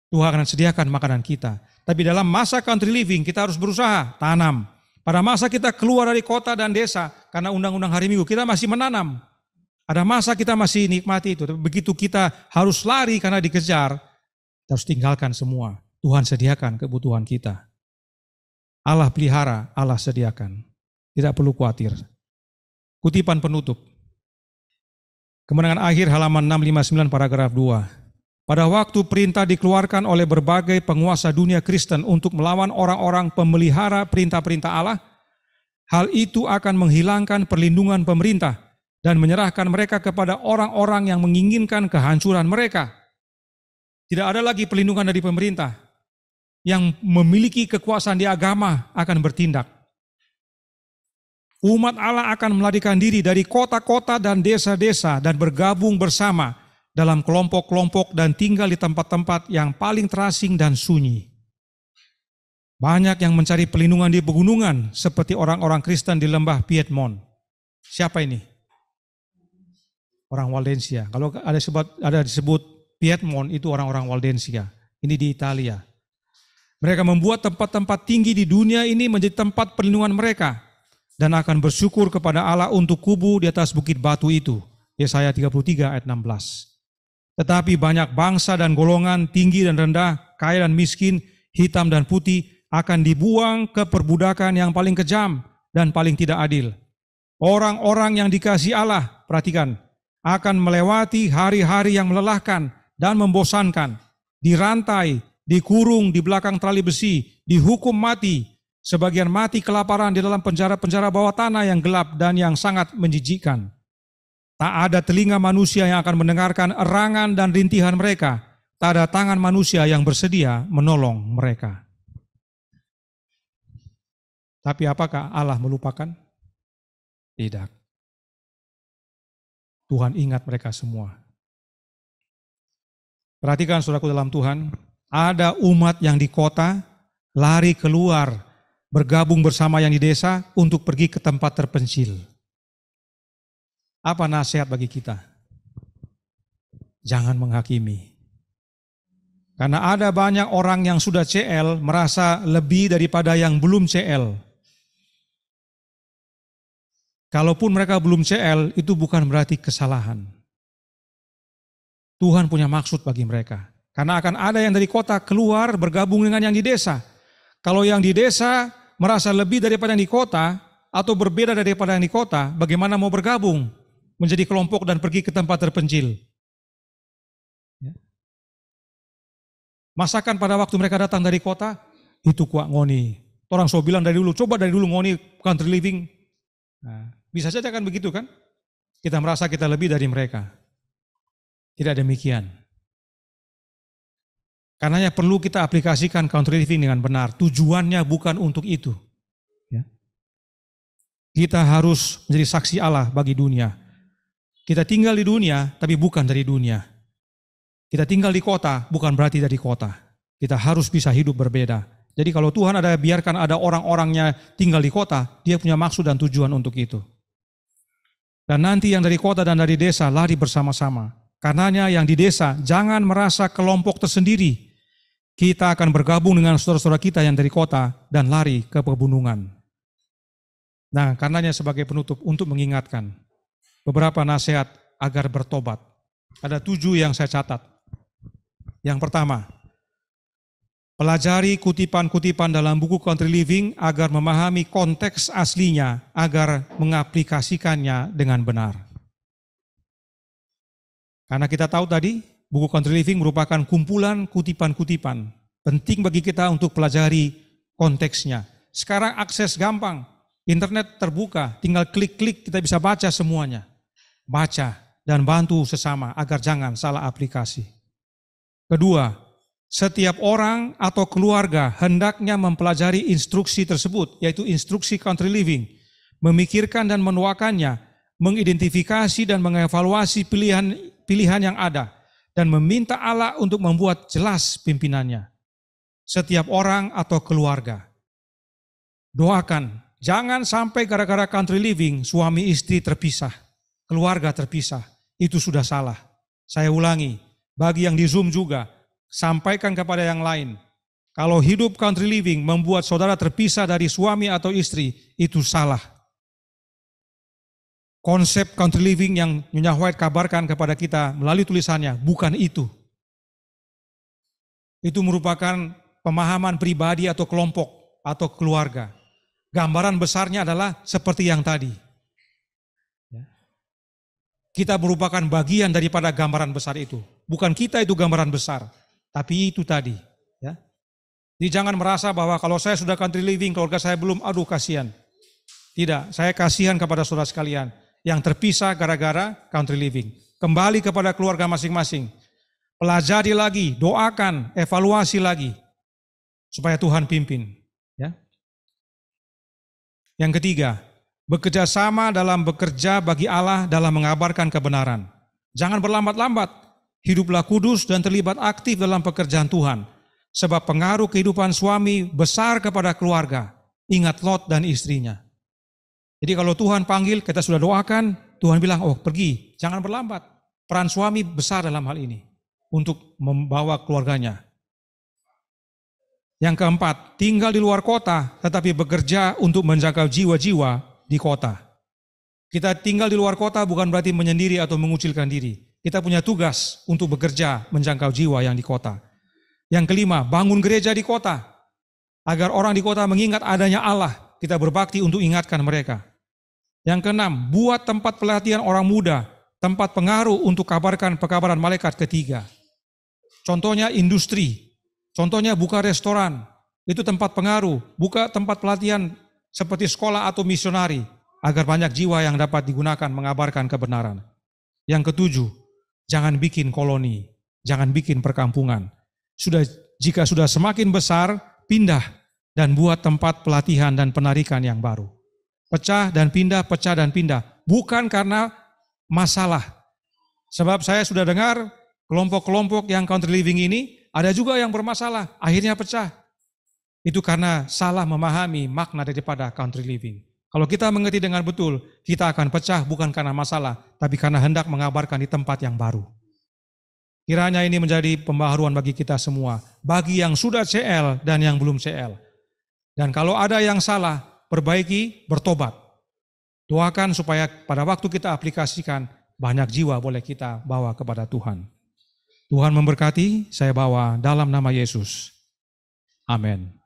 Speaker 1: Tuhan akan sediakan makanan kita. Tapi dalam masa country living kita harus berusaha tanam. Pada masa kita keluar dari kota dan desa, karena undang-undang hari Minggu, kita masih menanam. Ada masa kita masih nikmati itu. Tapi begitu kita harus lari karena dikejar, kita harus tinggalkan semua. Tuhan sediakan kebutuhan kita. Allah pelihara, Allah sediakan. Tidak perlu khawatir. Kutipan penutup. Kemenangan akhir halaman 659 paragraf 2. Pada waktu perintah dikeluarkan oleh berbagai penguasa dunia Kristen untuk melawan orang-orang pemelihara perintah-perintah Allah, hal itu akan menghilangkan perlindungan pemerintah dan menyerahkan mereka kepada orang-orang yang menginginkan kehancuran mereka. Tidak ada lagi perlindungan dari pemerintah. Yang memiliki kekuasaan di agama akan bertindak. Umat Allah akan melarikan diri dari kota-kota dan desa-desa dan bergabung bersama dalam kelompok-kelompok dan tinggal di tempat-tempat yang paling terasing dan sunyi. Banyak yang mencari perlindungan di pegunungan seperti orang-orang Kristen di lembah Piedmont. Siapa ini? Orang Waldensia. Kalau ada disebut Piedmont itu orang-orang Waldensia. Ini di Italia. Mereka membuat tempat-tempat tinggi di dunia ini menjadi tempat perlindungan mereka dan akan bersyukur kepada Allah untuk kubu di atas bukit batu itu. Yesaya 33 ayat 16. Tetapi banyak bangsa dan golongan tinggi dan rendah, kaya dan miskin, hitam dan putih akan dibuang ke perbudakan yang paling kejam dan paling tidak adil. Orang-orang yang dikasihi Allah, perhatikan, akan melewati hari-hari yang melelahkan dan membosankan, dirantai, dikurung di belakang tali besi, dihukum mati, sebagian mati kelaparan di dalam penjara-penjara bawah tanah yang gelap dan yang sangat menjijikkan. Tak ada telinga manusia yang akan mendengarkan erangan dan rintihan mereka. Tak ada tangan manusia yang bersedia menolong mereka. Tapi apakah Allah melupakan? Tidak. Tuhan ingat mereka semua. Perhatikan saudaraku dalam Tuhan, ada umat yang di kota lari keluar, bergabung bersama yang di desa untuk pergi ke tempat terpencil. Apa nasihat bagi kita? Jangan menghakimi. Karena ada banyak orang yang sudah CL merasa lebih daripada yang belum CL. Kalaupun mereka belum CL, itu bukan berarti kesalahan. Tuhan punya maksud bagi mereka. Karena akan ada yang dari kota keluar bergabung dengan yang di desa. Kalau yang di desa merasa lebih daripada yang di kota, atau berbeda daripada yang di kota, bagaimana mau bergabung? Menjadi kelompok dan pergi ke tempat terpencil. Masakan pada waktu mereka datang dari kota, itu kuak ngoni. Orang so bilang dari dulu, coba dari dulu ngoni country living. Nah, bisa saja kan begitu kan? Kita merasa kita lebih dari mereka. Tidak demikian. Karenanya perlu kita aplikasikan country living dengan benar. Tujuannya bukan untuk itu. Kita harus menjadi saksi Allah bagi dunia. Kita tinggal di dunia, tapi bukan dari dunia. Kita tinggal di kota, bukan berarti dari kota. Kita harus bisa hidup berbeda. Jadi kalau Tuhan biarkan ada orang-orangnya tinggal di kota, dia punya maksud dan tujuan untuk itu. Dan nanti yang dari kota dan dari desa lari bersama-sama. Karenanya yang di desa jangan merasa kelompok tersendiri. Kita akan bergabung dengan saudara-saudara kita yang dari kota dan lari ke pegunungan. Nah, karenanya sebagai penutup untuk mengingatkan beberapa nasihat agar bertobat. Ada 7 yang saya catat. Yang pertama, pelajari kutipan-kutipan dalam buku Country Living agar memahami konteks aslinya, agar mengaplikasikannya dengan benar. Karena kita tahu tadi, buku Country Living merupakan kumpulan kutipan-kutipan. Penting bagi kita untuk pelajari konteksnya. Sekarang akses gampang, internet terbuka, tinggal klik-klik kita bisa baca semuanya. Baca dan bantu sesama agar jangan salah aplikasi. Kedua, setiap orang atau keluarga hendaknya mempelajari instruksi tersebut, yaitu instruksi Country Living, memikirkan dan menuakannya, mengidentifikasi dan mengevaluasi pilihan yang ada, dan meminta Allah untuk membuat jelas pimpinannya. Setiap orang atau keluarga. Doakan, jangan sampai gara-gara Country Living suami istri terpisah, keluarga terpisah. Itu sudah salah. Saya ulangi, bagi yang di Zoom juga, sampaikan kepada yang lain. Kalau hidup Country Living membuat saudara terpisah dari suami atau istri, itu salah. Konsep Country Living yang Nyonya White kabarkan kepada kita melalui tulisannya, bukan itu. Itu merupakan pemahaman pribadi atau kelompok atau keluarga. Gambaran besarnya adalah seperti yang tadi. Kita merupakan bagian daripada gambaran besar itu. Bukan kita itu gambaran besar, tapi itu tadi. Ya. Jadi jangan merasa bahwa kalau saya sudah country living, keluarga saya belum, aduh kasihan. Tidak, saya kasihan kepada saudara sekalian yang terpisah gara-gara country living. Kembali kepada keluarga masing-masing. Pelajari lagi, doakan, evaluasi lagi. Supaya Tuhan pimpin. Ya. Yang ketiga, bekerja sama dalam bekerja bagi Allah dalam mengabarkan kebenaran. Jangan berlambat-lambat, hiduplah kudus dan terlibat aktif dalam pekerjaan Tuhan. Sebab pengaruh kehidupan suami besar kepada keluarga. Ingat Lot dan istrinya. Jadi kalau Tuhan panggil, kita sudah doakan, Tuhan bilang, oh pergi, jangan berlambat. Peran suami besar dalam hal ini, untuk membawa keluarganya. Yang keempat, tinggal di luar kota, tetapi bekerja untuk menjaga jiwa-jiwa di kota. Kita tinggal di luar kota bukan berarti menyendiri atau mengucilkan diri. Kita punya tugas untuk bekerja menjangkau jiwa yang di kota. Yang kelima, bangun gereja di kota. Agar orang di kota mengingat adanya Allah, kita berbakti untuk ingatkan mereka. Yang keenam, buat tempat pelatihan orang muda, tempat pengaruh untuk kabarkan pekabaran malaikat ketiga. Contohnya industri, contohnya buka restoran, itu tempat pengaruh, buka tempat pelatihan seperti sekolah atau misionari, agar banyak jiwa yang dapat digunakan mengabarkan kebenaran. Yang ketujuh, jangan bikin koloni, jangan bikin perkampungan. Jika sudah semakin besar, pindah dan buat tempat pelatihan dan penarikan yang baru. Pecah dan pindah, bukan karena masalah. Sebab saya sudah dengar kelompok-kelompok yang country living ini, ada juga yang bermasalah, akhirnya pecah. Itu karena salah memahami makna daripada country living. Kalau kita mengerti dengan betul, kita akan pecah bukan karena masalah, tapi karena hendak mengabarkan di tempat yang baru. Kiranya ini menjadi pembaharuan bagi kita semua, bagi yang sudah CL dan yang belum CL. Dan kalau ada yang salah, perbaiki, bertobat. Doakan supaya pada waktu kita aplikasikan, banyak jiwa boleh kita bawa kepada Tuhan. Tuhan memberkati, saya bawa dalam nama Yesus. Amin.